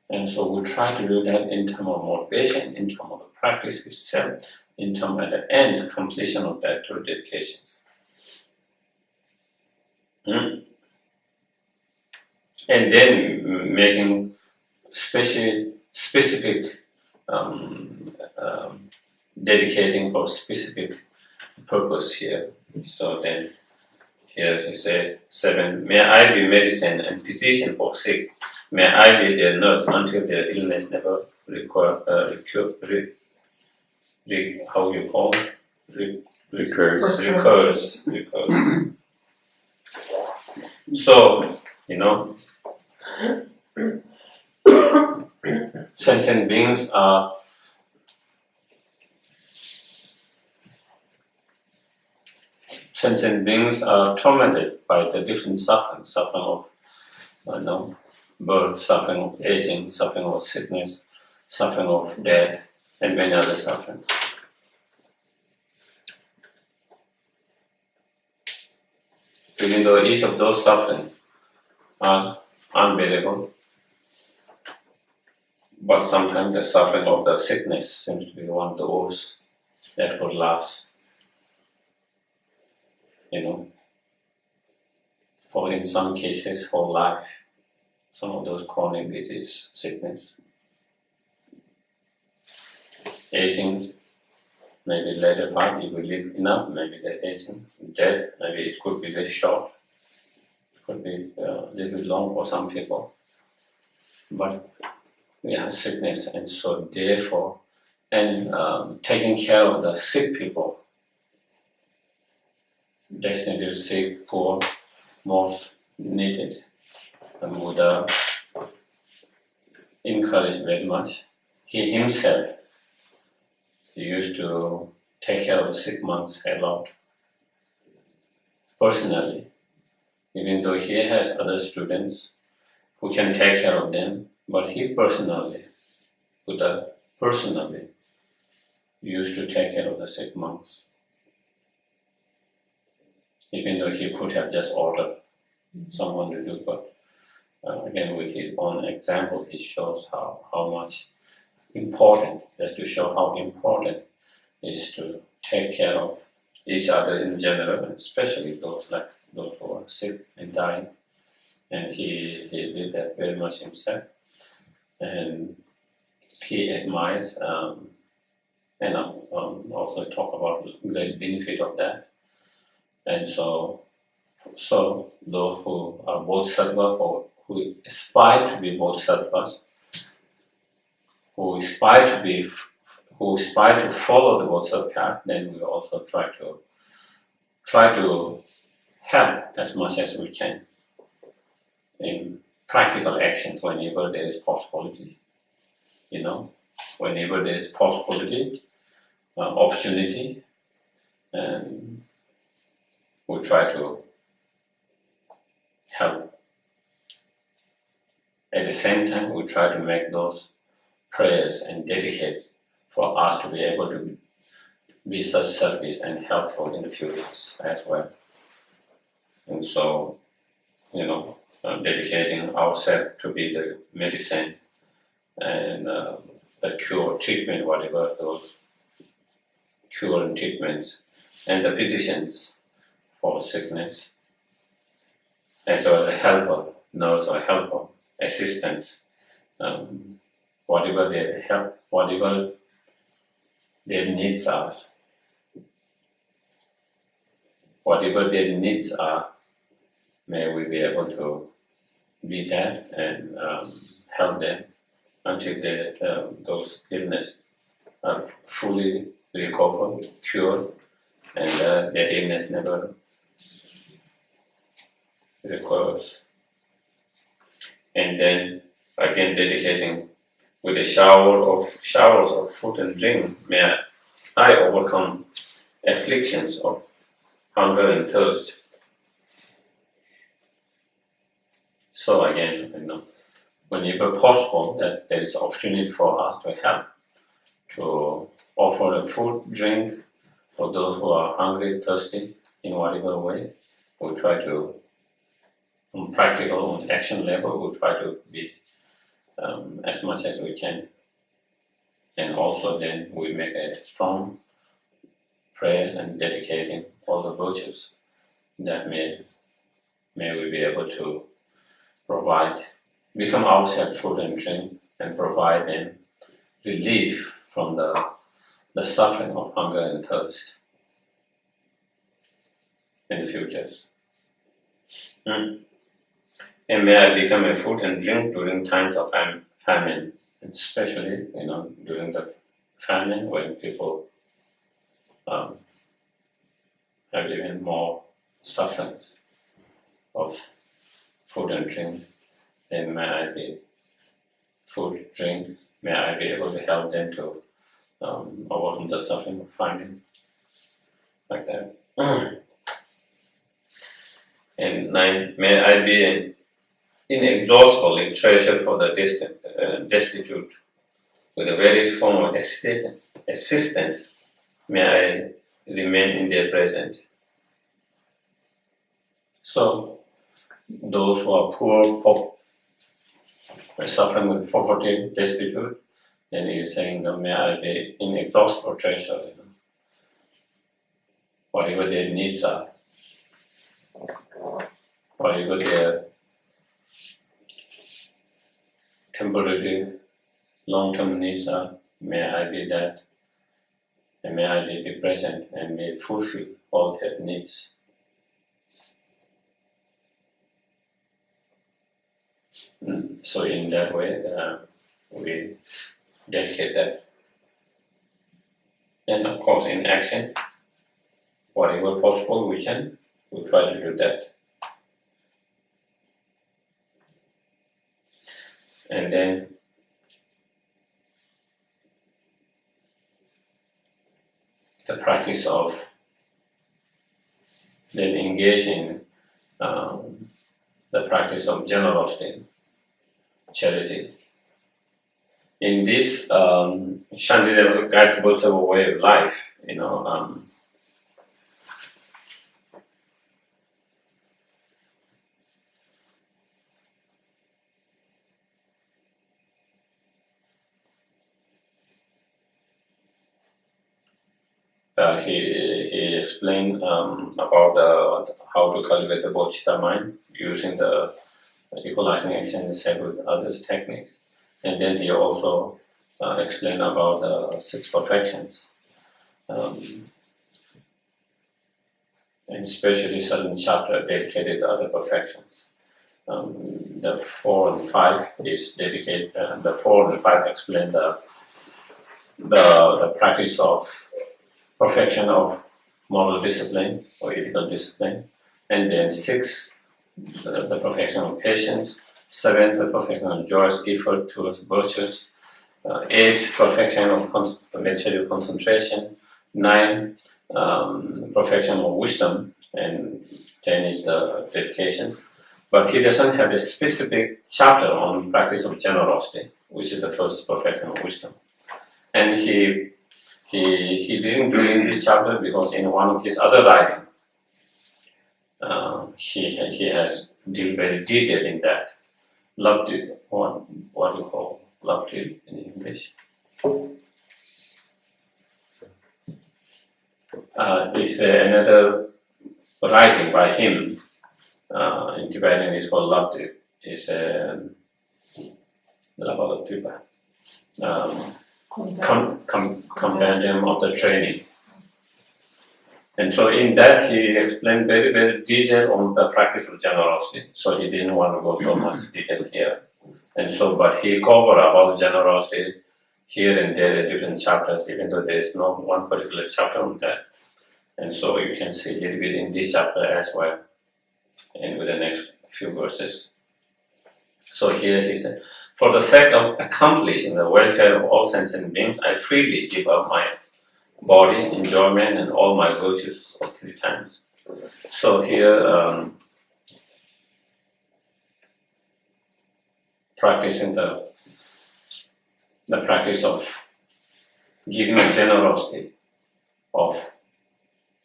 And so we try to do that in terms of motivation, in terms of the practice itself, in terms of the end completion of that through dedications. And then making specific dedicating for specific purpose here. So then here he said 7, may I be medicine and physician for sick. May I be their nurse until their illness never how you call it? Recurs. So, sentient beings are tormented by the different suffering of birth, suffering of aging, suffering of sickness, suffering of death, and many other sufferings. Even though each of those sufferings are unbearable, but sometimes the suffering of the sickness seems to be one of those that could last, for in some cases whole life. Some of those chronic disease, sickness, aging, maybe later part if we live enough, maybe the aging, death, maybe it could be very short, it could be a little bit long for some people, but we have sickness, and so therefore, and taking care of the sick people, definitely sick, poor, most needed. The Buddha encouraged very much. He himself used to take care of sick monks a lot, personally, even though he has other students who can take care of them, but he Buddha personally, used to take care of the sick monks, even though he could have just ordered someone to do, but again, with his own example, he shows how much important, just to show how important it is to take care of each other in general, and especially those who are sick and dying. And he did that very much himself. And he admires and also talk about the benefit of that. And so those who are Bodhisattva or who aspire to be Bodhisattvas, who aspire to follow the Bodhisattva path, then we also try to help as much as we can in practical actions whenever there is possibility. Whenever there is possibility, opportunity, and we try to help. At the same time, we try to make those prayers and dedicate for us to be able to be such service and helpful in the future as well. And so, dedicating ourselves to be the medicine and the cure, treatment, whatever those cure and treatments, and the physicians for sickness, as well as a helper, nurse or helper, assistants, whatever their help, whatever their needs are. Whatever their needs are, may we be able to be that and help them until those illness are fully recovered, cured, and the illness never recurs. And then again dedicating with a showers of food and drink, may I overcome afflictions of hunger and thirst. So again, whenever possible, that there is opportunity for us to help, to offer a food, drink for those who are hungry, thirsty, in whatever way. We try to, on practical, on action level, we try to be as much as we can. And also then we make a strong prayers and dedicating all the virtues that may we be able to provide, become ourselves food and drink, and provide them relief from the suffering of hunger and thirst in the futures. And may I become a food and drink during times of famine, especially during the famine when people have even more sufferings of food and drink. Then may I be food, drink, may I be able to help them to overcome the suffering of famine, like that. And 9, may I be an inexhaustible treasure for the destitute, with a various form of assistance. May I remain in their presence. So, those who are poor, suffering with poverty, destitute, then he is saying, may I be inexhaustible treasure, whatever their needs are, whatever their temporary, long-term needs are, may I be that, and may I be present and may fulfill all their needs. So in that way, we dedicate that. And of course, in action, whatever possible we try to do that. And then the practice of then engage in the practice of generosity, charity. In this, Shantideva guides Bodhisattva way of life, he explained about how to cultivate the bodhicitta mind using the equalizing exchange set with others techniques, and then he also explained about the 6 perfections, and especially certain chapter dedicated to other perfections. The 4 and 5 is dedicated. The 4 and 5 explain the practice of perfection of moral discipline or ethical discipline, and then 6, the perfection of patience, 7, the perfection of joyous effort towards virtues, 8, perfection of meditative concentration, 9, perfection of wisdom, and 10 is the dedication. But he doesn't have a specific chapter on practice of generosity, which is the first perfection of wisdom. And he didn't do in this chapter because in one of his other writings, he has very detailed in that. What do you call love in English? It's another writing by him. In Tibetan it's called Labdip. It's Labdip. Compendium of the training. And so in that he explained very, very detailed on the practice of generosity. So he didn't want to go so much detail here. And so, but he covered about generosity here and there in different chapters, even though there is no one particular chapter on that. And so you can see a little bit in this chapter as well, and with the next few verses. So here he said, for the sake of accomplishing the welfare of all sentient beings, I freely give up my body, enjoyment, and all my virtues of 3 times. So here, practicing the practice of giving generosity of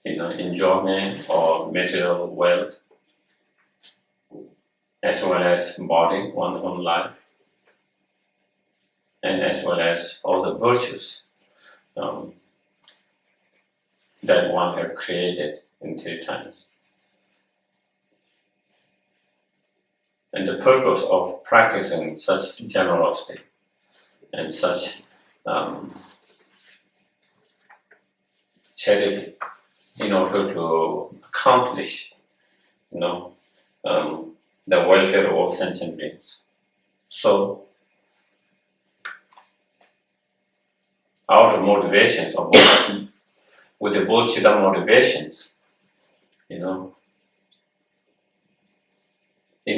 enjoyment or material wealth, as well as body, one's own life, and as well as all the virtues that one have created in 3 times. And the purpose of practicing such generosity and such charity in order to accomplish, the welfare of all sentient beings. So, our motivations of with the Bodhisattva motivations, in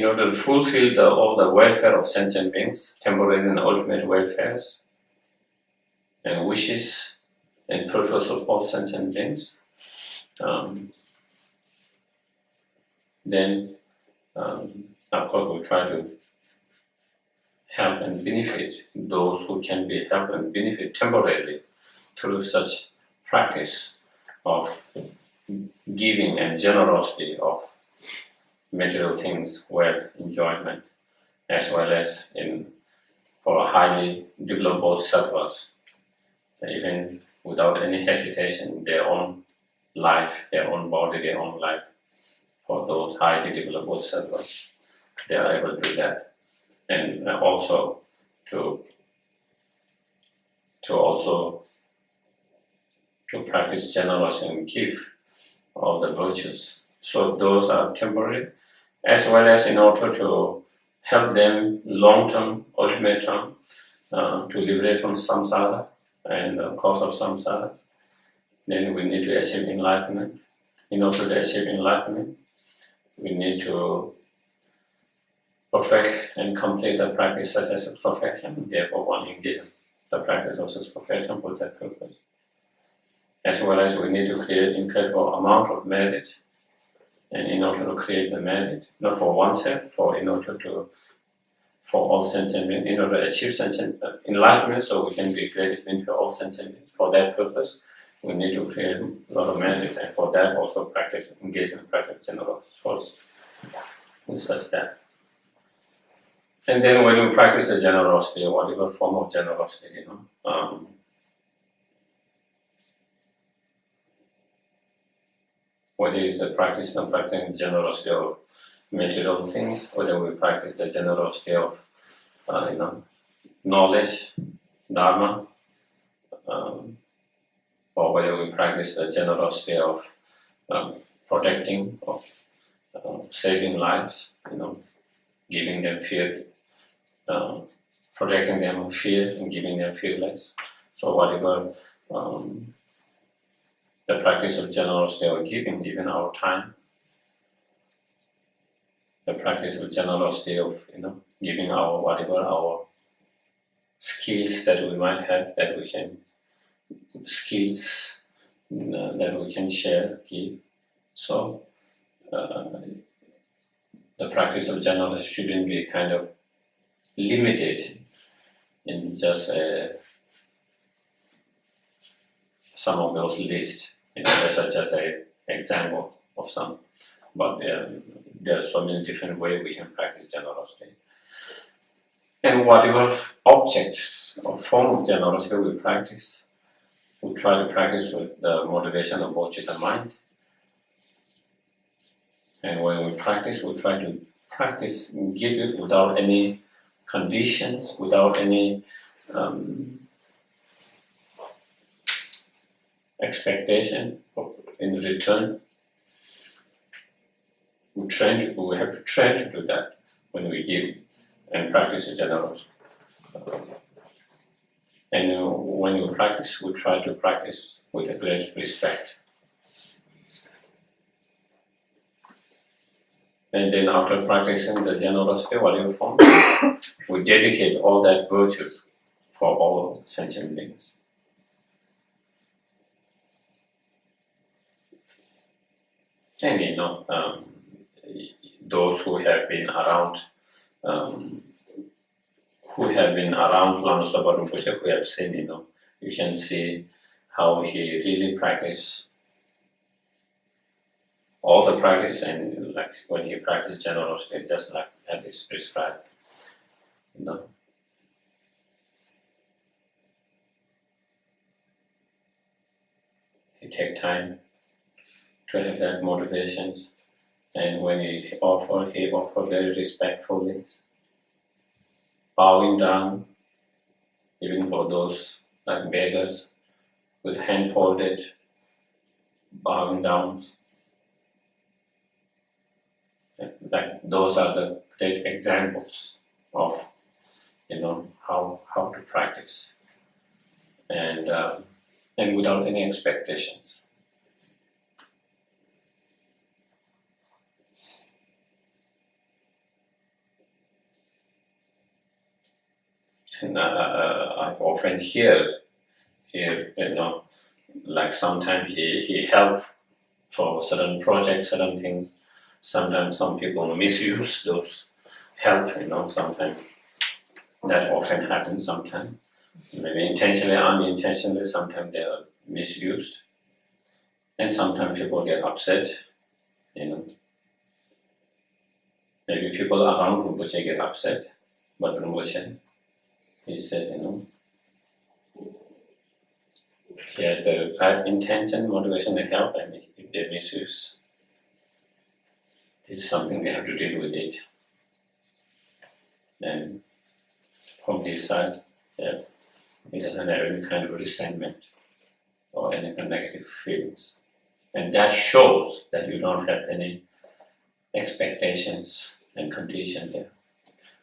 order to fulfill all the welfare of sentient beings, temporary and ultimate welfares, and wishes and purpose of all sentient beings, then of course we try to help and benefit those who can be helped and benefit temporarily through such practice of giving and generosity of material things, wealth, enjoyment, as well as for highly developed bodhisattvas, even without any hesitation, their own life, their own body, their own life. For those highly developed bodhisattvas, they are able to do that, and also to practice generosity and give all the virtues. So those are temporary, as well as in order to help them long-term, ultimate term, to liberate from samsara and the cause of samsara. Then we need to achieve enlightenment. In order to achieve enlightenment, we need to perfect and complete the practice such as perfection. Therefore, one engages the practice of such perfection for that purpose. As well as we need to create incredible amount of merit. And in order to create the merit, not for oneself, for all sentient beings, in order to achieve sentient enlightenment, so we can be greatest being for all sentient beings. For that purpose, we need to create a lot of merit, and for that also practice engagement, practice generosity first, with such that. And then when we practice the generosity, or whatever form of generosity, whether it's the practice of practicing generosity of material things, whether we practice the generosity of knowledge, dharma, or whether we practice the generosity of protecting, of saving lives, giving them fear, protecting them from fear and giving them fearless. So whatever the practice of generosity or giving, even our time, the practice of generosity of giving our skills that we might have, that we can share, give. So the practice of generosity shouldn't be kind of limited in just some of those lists. That's just an example of some. But there are so many different ways we can practice generosity. And whatever objects or form of generosity we practice, we try to practice with the motivation of bodhicitta mind. And when we practice, we try to practice and give it without any conditions, without any expectation in return. We have to train to do that when we give and practice is generous. And when you practice, we try to practice with a great respect. And then after practicing the generosity, whatever form, we dedicate all that virtues for all sentient beings. And those who have been around Lama Zopa Rinpoche, who have seen, you can see how he really practiced all the practice, and like when he practiced generosity, just like that is prescribed. He take time to have that motivations, and when he offered very respectfully, bowing down, even for those like beggars, with hand folded, bowing down. Like those are the great examples of how to practice, and without any expectations. And I've often heard like sometimes he helped for certain projects, certain things. Sometimes some people misuse those help, sometimes that often happens sometimes. Maybe intentionally, unintentionally, sometimes they are misused. And sometimes people get upset, Maybe people around Rinpoche get upset, but Rinpoche, he says, he has the right intention, motivation to help, and if they misuse, it's something they have to deal with it. And from his side, he doesn't have any kind of resentment or any kind of negative feelings. And that shows that you don't have any expectations and conditions there.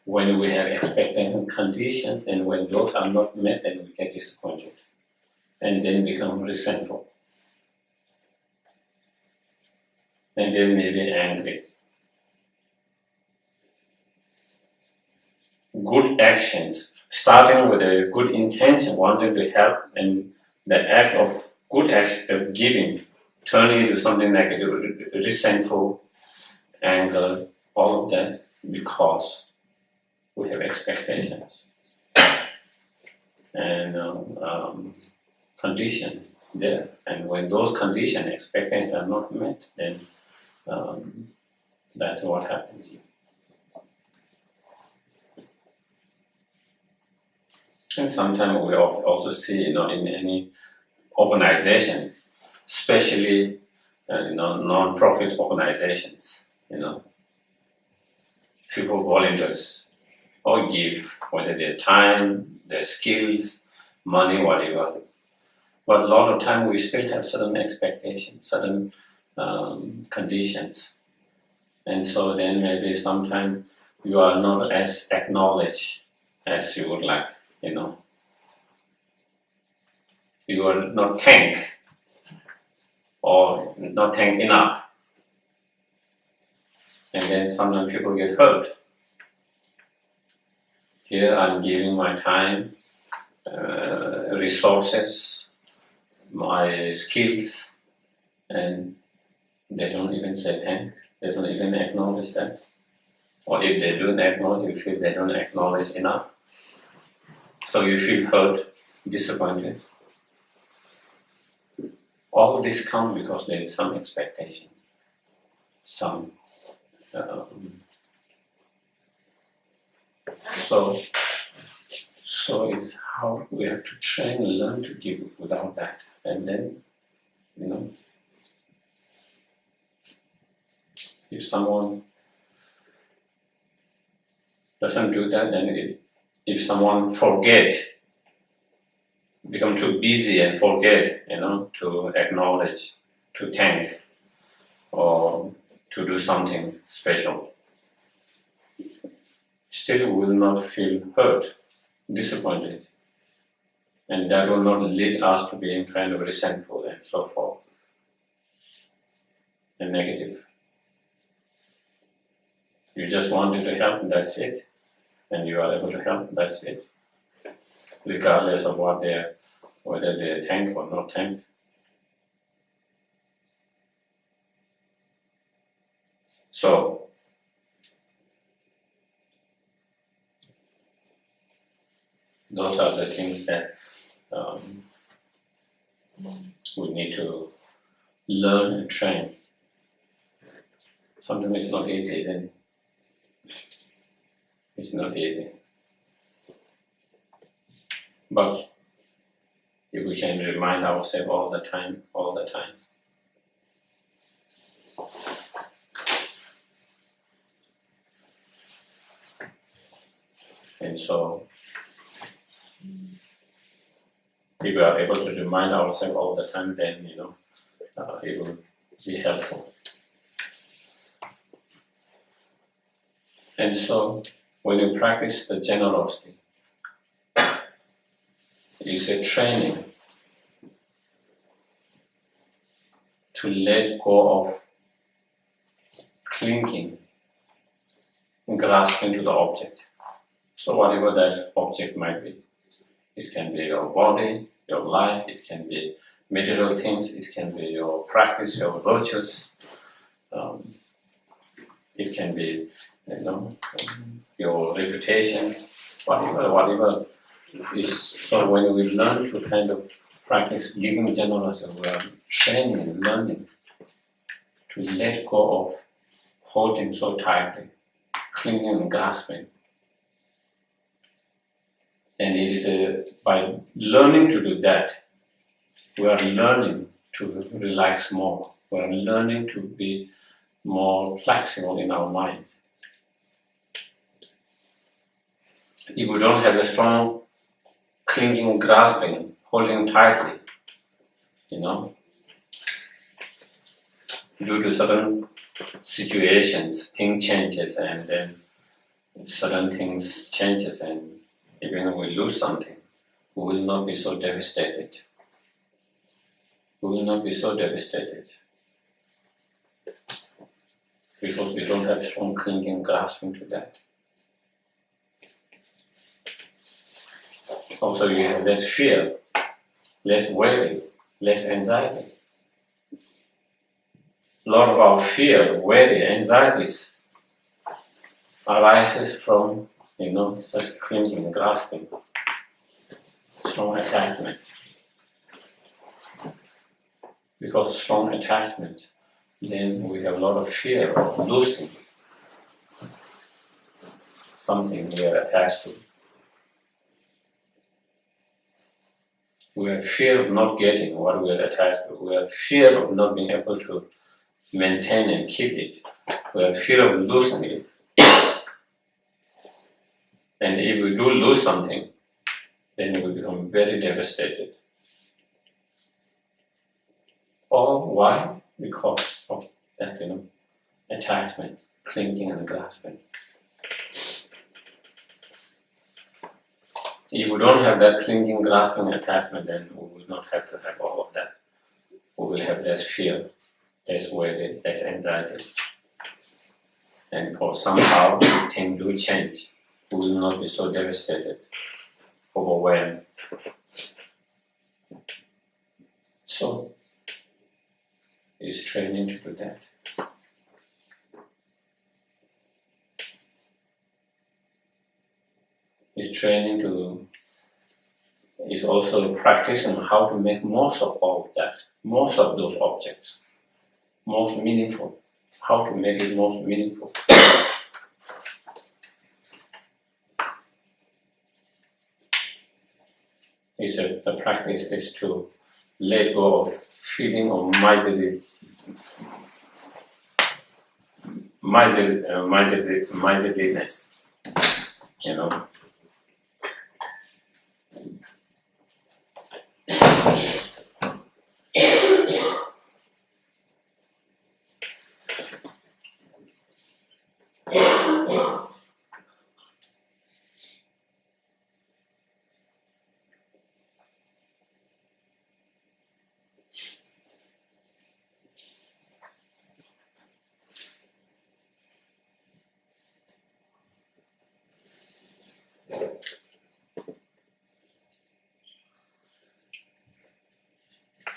When we have expectations and conditions, and when those are not met, then we get disappointed and then become resentful. And then maybe angry. Good actions, starting with a good intention, wanting to help, and the act of good act of giving, turning into something negative, resentful, anger, all of that, because we have expectations and condition there. And when those conditions, expectations are not met, then that's what happens. And sometimes we also see, in any organization, especially non-profit organizations, people volunteers or give, whether their time, their skills, money, whatever. But a lot of time we still have certain expectations, certain conditions. And so then maybe sometimes you are not as acknowledged as you would like. You are not thanked or not thanked enough. And then sometimes people get hurt. Here I'm giving my time, resources, my skills, and they don't even say thank. They don't even acknowledge that. Or if they don't acknowledge, you feel they don't acknowledge enough. So you feel hurt, disappointed. All of this comes because there is some expectations, some. So it's how we have to train and learn to give without that, and then, if someone doesn't do that, then if someone become too busy and forget, to acknowledge, to thank, or to do something special, still we will not feel hurt, disappointed. And that will not lead us to being kind of resentful and so forth, and negative. You just wanted to help, and that's it. And you are able to help, that's it. Regardless of what whether they thank or not thank. So, those are the things that we need to learn and train. Sometimes it's not easy, then it's not easy. But if we can remind ourselves all the time, and so if we are able to remind ourselves all the time, then it will be helpful. And so when you practice the generosity, it's a training to let go of clinging and grasping to the object. So whatever that object might be, it can be your body, your life, it can be material things, it can be your practice, your virtues, it can be your reputations, whatever is. So when we learn to kind of practice giving generosity, we are training and learning to let go of holding so tightly, clinging and grasping. And it is by learning to do that, we are learning to relax more. We are learning to be more flexible in our mind. If we don't have a strong clinging, grasping, holding tightly, due to certain situations, things changes, and then certain things changes, and even if we lose something, we will not be so devastated. We will not be so devastated because we don't have strong clinging, grasping to that. Also, you have less fear, less worry, less anxiety. A lot of our fear, worry, anxieties arises from such clinging, grasping, strong attachment. Because strong attachment, then we have a lot of fear of losing something we are attached to. We have fear of not getting what we are attached to. We have fear of not being able to maintain and keep it. We have fear of losing it. And if we do lose something, then we become very devastated. All why? Because of that, attachment, clinging and grasping. If we don't have that clinging, grasping, attachment, then we will not have to have all of that. We will have less fear, less worry, less anxiety. And for somehow things do change. We will not be so devastated, overwhelmed. So, it's training to do that. It's also practicing how to make most of all of that, most of those objects, most meaningful. How to make it most meaningful. The practice is to let go of feeling of miserliness,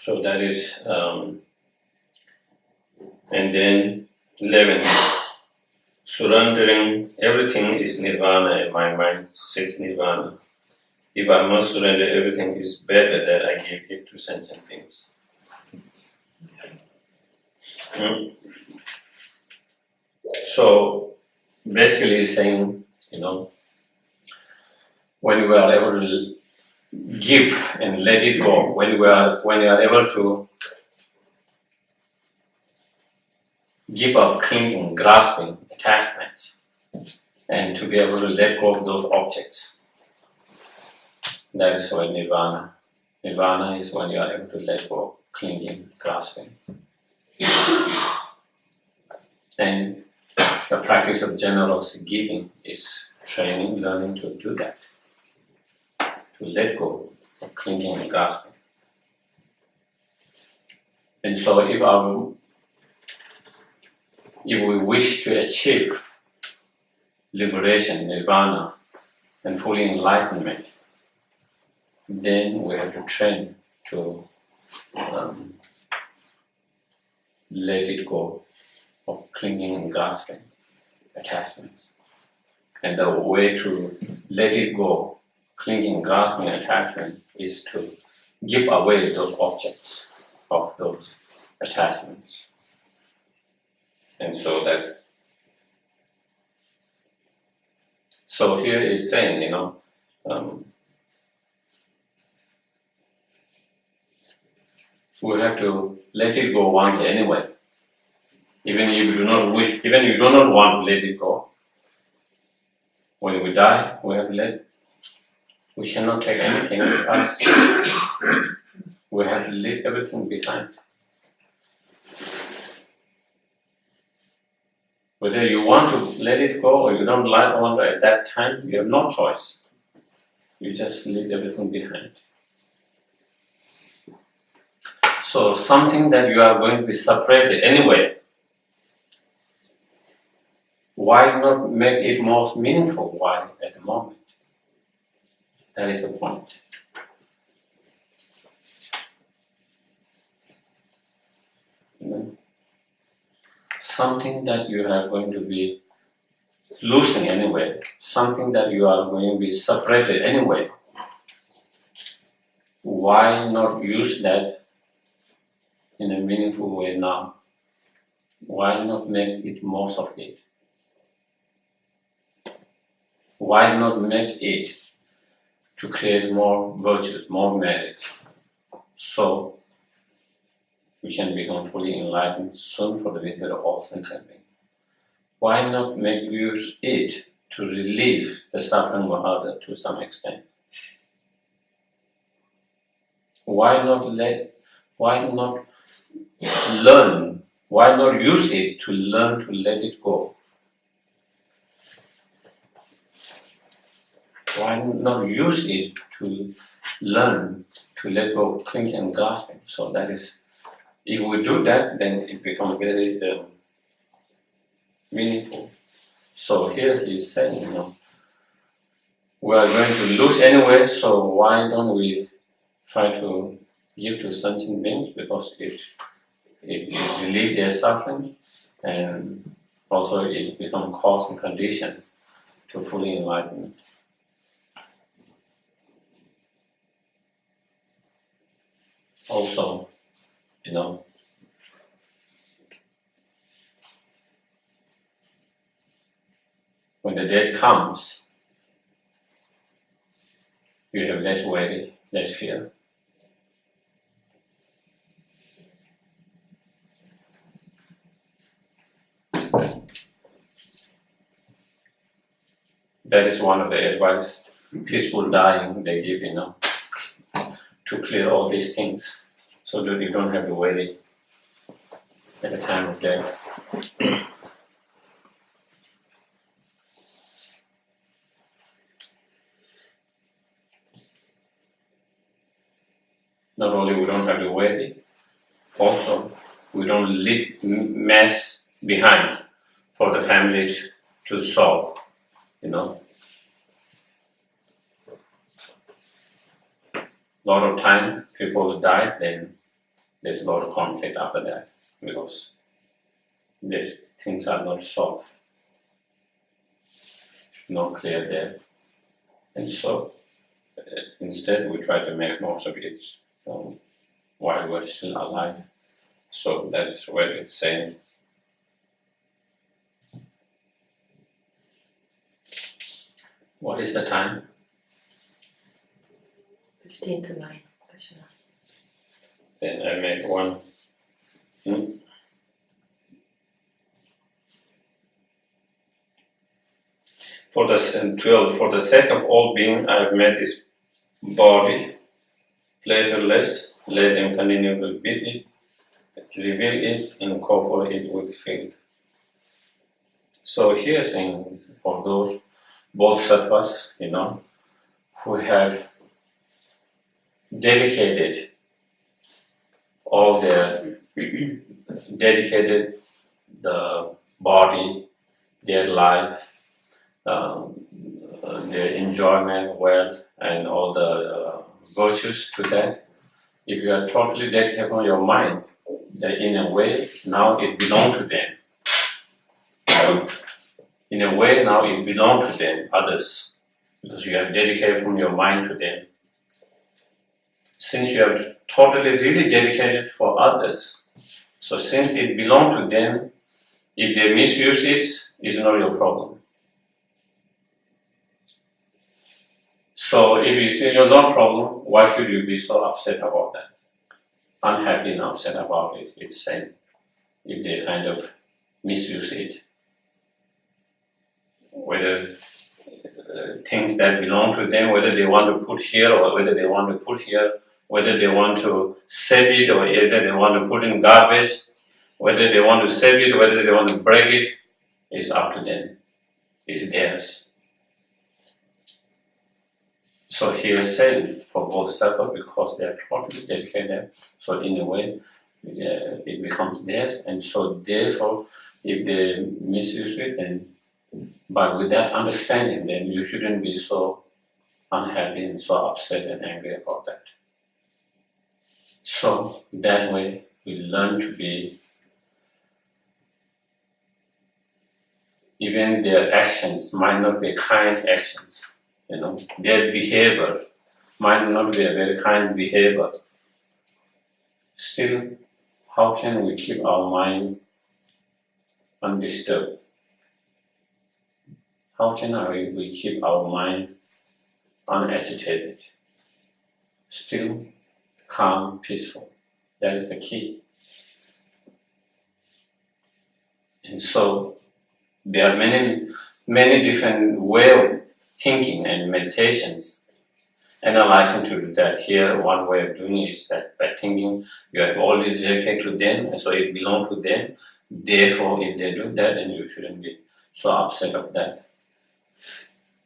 So that is, and then 11 is surrendering everything is nirvana in my mind, 6 nirvana. If I must surrender everything, is better that I give it to sentient beings. So basically it's saying, when you are able to give and let it go, when you are able to give up clinging, grasping, attachments, and to be able to let go of those objects, that is what nirvana. Nirvana is when you are able to let go of clinging, grasping. And the practice of generous giving is training, learning to do that, to let go of clinging and grasping. And so if we wish to achieve liberation, nirvana, and full enlightenment, then we have to train to let it go of clinging and grasping, attachments. And the way to let it go, clinging, grasping, attachment, is to give away those objects of those attachments. And so here is saying, we have to let it go one day anyway. Even if you do not want to let it go. When we die, we cannot take anything with us. We have to leave everything behind. Whether you want to let it go or you don't want to at that time, you have no choice. You just leave everything behind. So something that you are going to be separated anyway, why not make it most meaningful while at the moment? That is the point. Something that you are going to be losing anyway, something that you are going to be separated anyway, why not use that in a meaningful way now? Why not make it most of it? Why not make it to create more virtues, more merit, so we can become fully enlightened soon for the benefit of all sentient beings? Why not make use it to relieve the suffering of others to some extent? Why not learn? Why not use it to learn to let it go? Why not use it to learn to let go of clinging and grasping? So that is, if we do that, then it becomes very meaningful. So here he is saying, we are going to lose anyway, so why don't we try to give to sentient beings, because it relieves their suffering, and also it becomes cause and condition to fully enlightenment. Also, when the death comes, you have less worry, less fear. That is one of the advice peaceful dying they give, to clear all these things, so that you don't have to worry at the time of death. Not only we don't have to worry, also we don't leave mess behind for the family to solve, A lot of time people die, then there's a lot of conflict after that, because things are not solved, not clear there. And so instead we try to make most of it while we're still alive. So that is what it's saying. What is the time? 15 to 9. Then I make one. For the 12, for the sake of all being, I have made this body pleasureless. Let them continue to beat it, reveal it, and cover it with filth. So here saying for those Bodhisattvas, who have dedicated all their dedicated the body, their life, their enjoyment, wealth, and all the virtues to that. If you are totally dedicated on your mind, that in a way now it belongs to them. In a way now it belongs to them, others, because you have dedicated from your mind to them. Since you have totally really dedicated for others, so since it belongs to them, if they misuse it, it's not your problem. So if it's your no problem, why should you be so upset about that? Unhappy and upset about it, it's same. If they kind of misuse it. Whether things that belong to them, whether they want to put here or whether they want to put here, whether they want to save it or whether they want to put in garbage, whether they want to save it, whether they want to break it, it's up to them. It's theirs. So he is saying for Bodhisattva, because they are totally dedicated, so in a way it becomes theirs, and so therefore if they misuse it, then but with that understanding, then you shouldn't be so unhappy and so upset and angry about that. So that way we learn to be, even their actions might not be kind actions, their behavior might not be a very kind behavior. Still, how can we keep our mind undisturbed? How can we keep our mind unagitated, still calm, peaceful? That is the key. And so there are many different ways of thinking and meditations, analyzing to do that. Here, one way of doing it is that by thinking you have already dedicated to them, and so it belongs to them. Therefore, if they do that, then you shouldn't be so upset of that.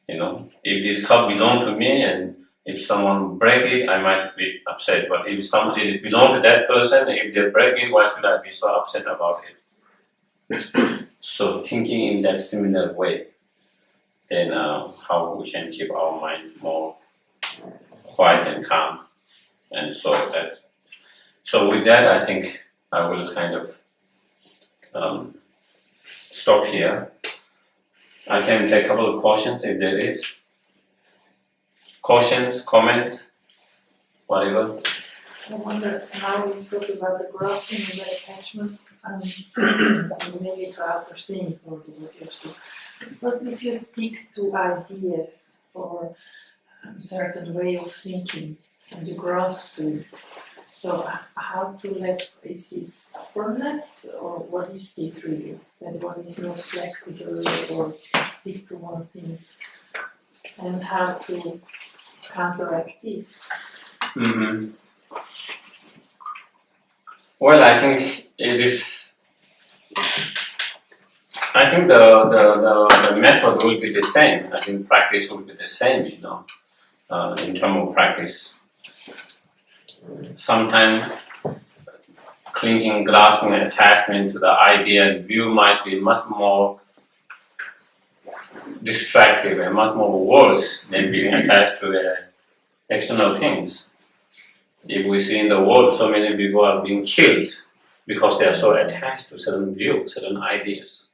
If this cup belongs to me and if someone break it, I might be upset. But if it belongs to that person, if they break it, why should I be so upset about it? So thinking in that similar way, then how we can keep our mind more quiet and calm. And so with that, I think I will kind of stop here. I can take a couple of questions if there is. Questions, comments, whatever. I wonder how we talk about the grasping and the attachment, maybe to outer things or to what you see. But if you stick to ideas or a certain way of thinking and you grasp to it, so how to let, is this stubbornness or what is this really? That one is not flexible or stick to one thing, and how to counteract this? Mm-hmm. Well, I think it is. I think the method will be the same. I think practice will be the same. In terms of practice. Sometimes clinging, grasping, and attachment to the idea and view might be much more distractive and much more worse than being attached to external things. If we see in the world so many people are being killed because they are so attached to certain views, certain ideas.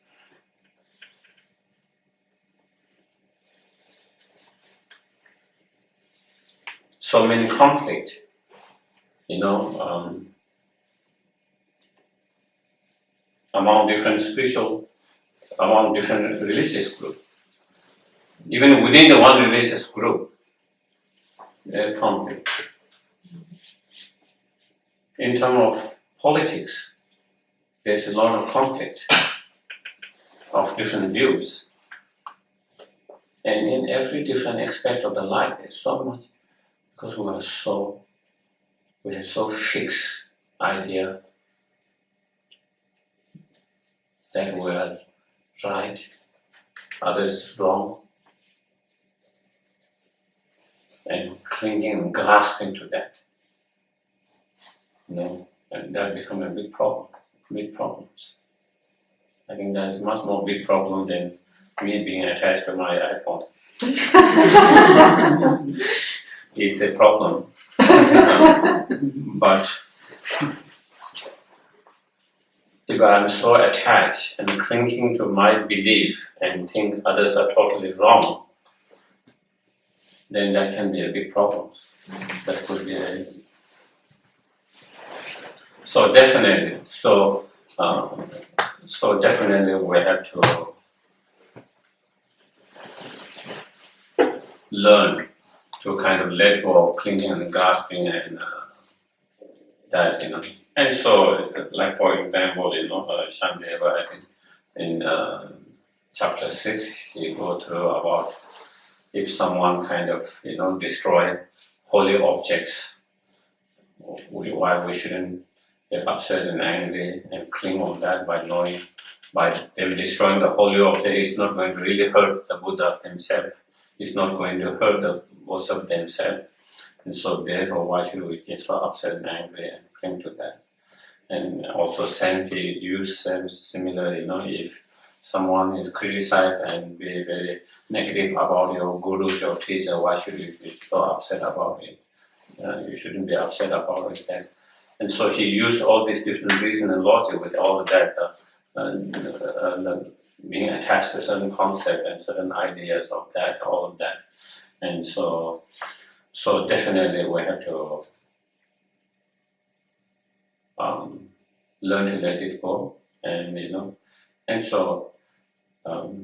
So many conflict, among different among different religious groups. Even within the one religious group, there are conflict. In terms of politics, there's a lot of conflict of different views. And in every different aspect of the life, there's so much, because we have so fixed idea that we are right, others wrong, and clinging and grasping to that, and that becomes a big problem, big problems. I think that is much more big problem than me being attached to my iPhone. It's a problem, but if I'm so attached and clinging to my belief and think others are totally wrong, then that can be a big problem. That could be anything. So definitely, definitely we have to learn to kind of let go of clinging and grasping and that, And so, like for example, Shantideva, I think in chapter 6, he go through about if someone kind of, destroy holy objects, why we shouldn't get upset and angry and cling on that by knowing, by them destroying the holy object, it's not going to really hurt the Buddha himself. It's not going to hurt the Bodhisattva themselves. And so therefore, why should we get so upset and angry and cling to that? And also Sanpi use similar, if someone is criticized and be very negative about your guru, your teacher, why should you be so upset about it? You shouldn't be upset about it then. And so he used all these different reasons and logic with all of that, being attached to certain concepts and certain ideas of that, all of that. And so definitely we have to learn to let it go, and and so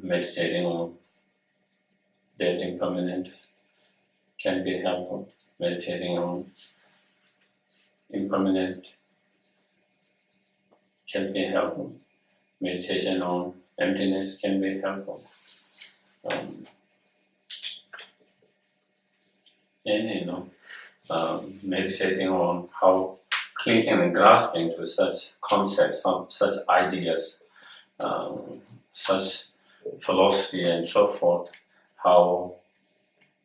meditating on death impermanent can be helpful. Meditating on impermanent can be helpful. Meditation on emptiness can be helpful. Meditating on how clinging and grasping to such concepts, such ideas, such philosophy and so forth, how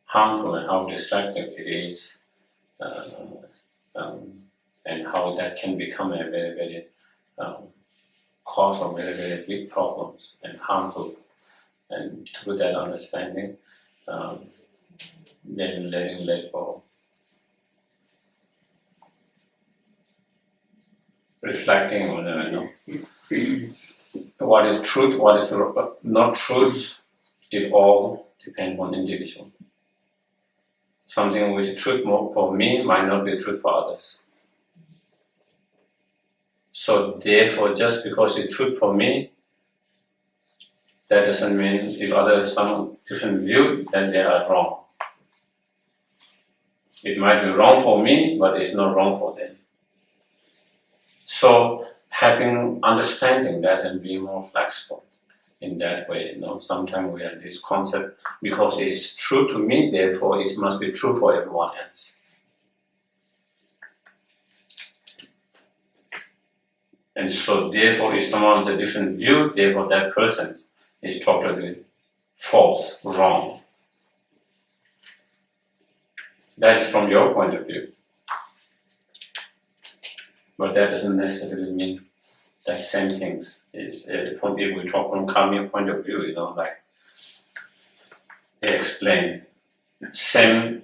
harmful and how destructive it is, and how that can become a very, very cause of very, very big problems and harmful. And through that understanding, then let go. Reflecting on what is truth, what is not truth, it all depends on individual. Something which is truth for me might not be truth for others. So therefore, just because it's truth for me, that doesn't mean if others have some different view, then they are wrong. It might be wrong for me, but it's not wrong for them. So understanding that and being more flexible in that way, sometimes we have this concept, because it's true to me, therefore it must be true for everyone else. And so therefore if someone has a different view, therefore that person is totally false, wrong. That is from your point of view. But that doesn't necessarily mean that same things is, if we talk from karmic point of view, like they explain, same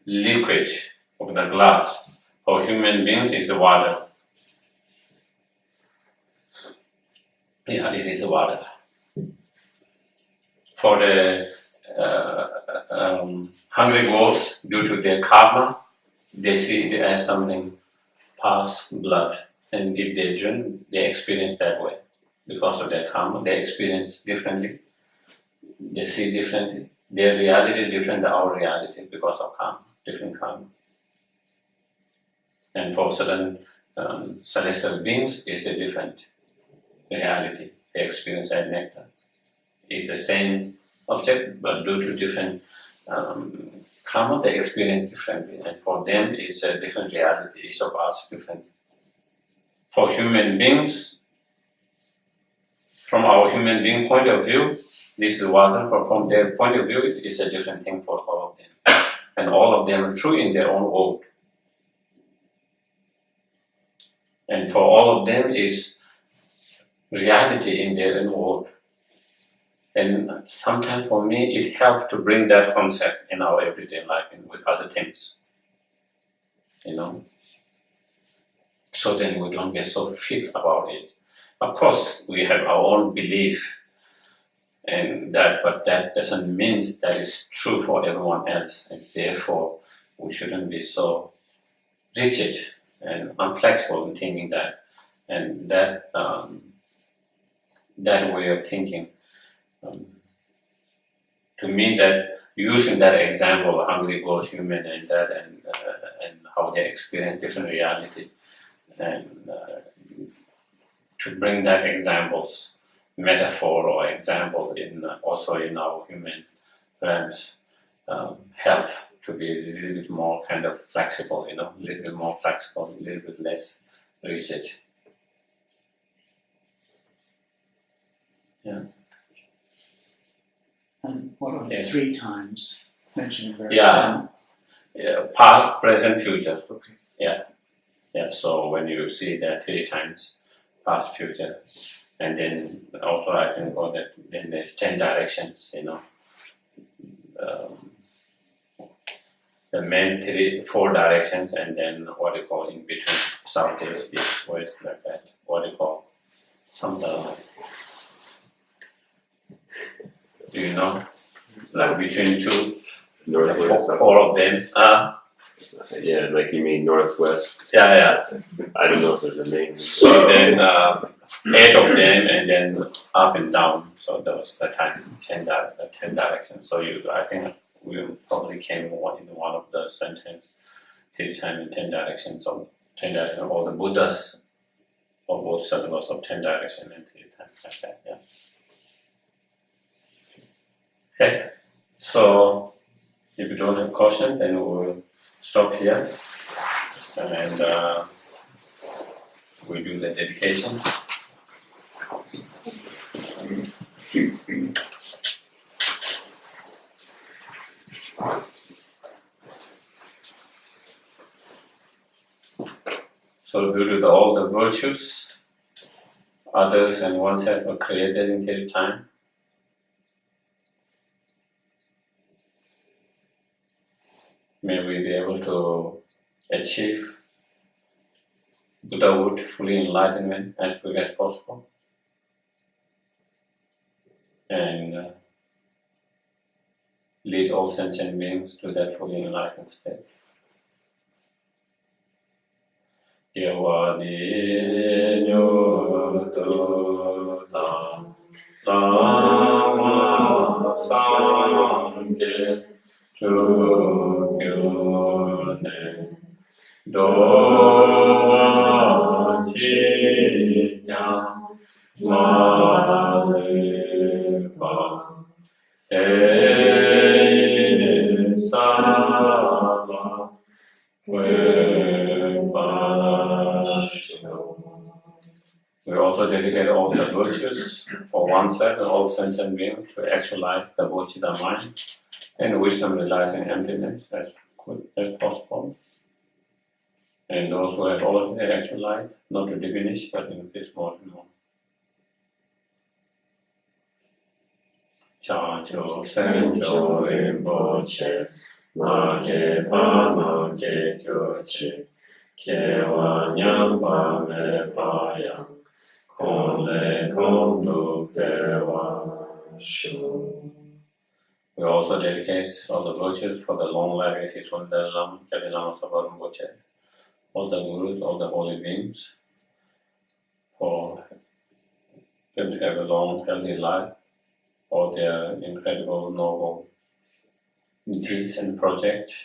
liquid of the glass For human beings, it's water. Yeah, it is water. For the hungry ghosts, due to their karma, they see it as something past blood, and if they drink, they experience that way. Because of their karma, they experience differently, they see differently. Their reality is different than our reality because of karma, different karma. And for certain celestial beings, it's a different reality. They experience that nectar. It's the same object, but due to different karma, they experience differently. And for them, it's a different reality. Each of us different. For human beings, from our human being point of view, this is water. But from their point of view, it's a different thing for all of them. And all of them are true in their own world. And for all of them is reality in their own world. And sometimes for me, it helps to bring that concept in our everyday life and with other things, so then we don't get so fixed about it. Of course, we have our own belief, but that doesn't mean that it's true for everyone else, and therefore we shouldn't be so rigid and inflexible in thinking that, and that way of thinking. To me, that using that example of hungry ghost, human, and that, and how they experience different reality, and to bring that examples, metaphor or example also in our human realms, help to be a little bit more kind of flexible, a little bit more flexible, a little bit less rigid. Yeah. And what are the 3 times mentioned in verse 10? Yeah, past, present, future. Okay. Yeah. So when you see that 3 times, past, future, and then also I can go that then there's 10 directions. The main 4 directions, and then what you call in between, south, east, west, like that. What you call sometimes. Do you know? Like between 2, northwest, 4 of them. Yeah, like you mean northwest. Yeah. I don't know if there's a name. So then 8 of them, and then up and down. So that was the 10 directions. So I think we probably came in one of the sentence 3 times in 10 directions. So 10 directions. All the Buddhas or Bodhisattvas of 10 directions and 3 times like that. Yeah. Okay, so if you don't have question, then we'll stop here, and we'll do the dedications. So due to all the virtues, others and oneself were created in their time. May we be able to achieve Buddhahood, fully enlightenment as quick as possible, and lead all sentient beings to that fully enlightened state. Yavadi nyoto lama sangye Chukyone Doa Chinya Maripa Esama Vipasho. We also dedicate all the virtues for oneself and all sentient beings to actualize the Bodhisattva mind and wisdom realizing emptiness as quick as possible. And those who have already actualized, not to diminish, but increase more and more. Chacho sencho rinpoche, ma ke pa ma ke kyoche, Kewanyang Pame Payang Kole Kondu Shu. We also dedicate all the virtues for the long life of His Holy Dalai Lama, Kali Lama Sabar Rinpoche, all the gurus, all the holy beings, for them to have a long, healthy life, all their incredible, noble deeds and projects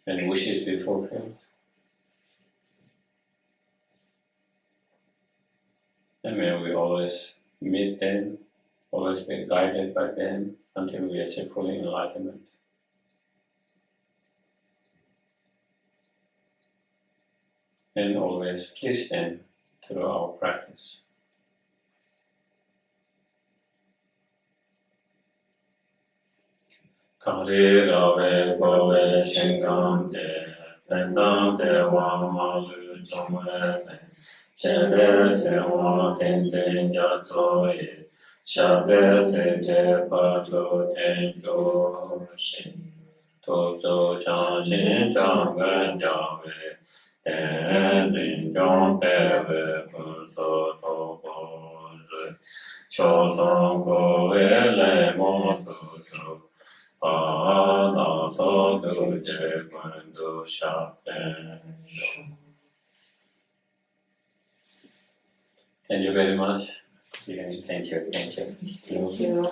and wishes be fulfilled. And may we always meet them, always be guided by them until we achieve full enlightenment. And always please them through our practice. Kari rave kove shingam de, pendam de wamalu chomwe, Chebe se wa tenzin yatso ye, shabe se te patlo tenjo shin, tozo chan shin chan gen yawe, tenzin yon pewe kunso topo zui, cho san ko we le mo tu da so du je kun du sha ten shon. Thank you very much. Thank you. Thank you.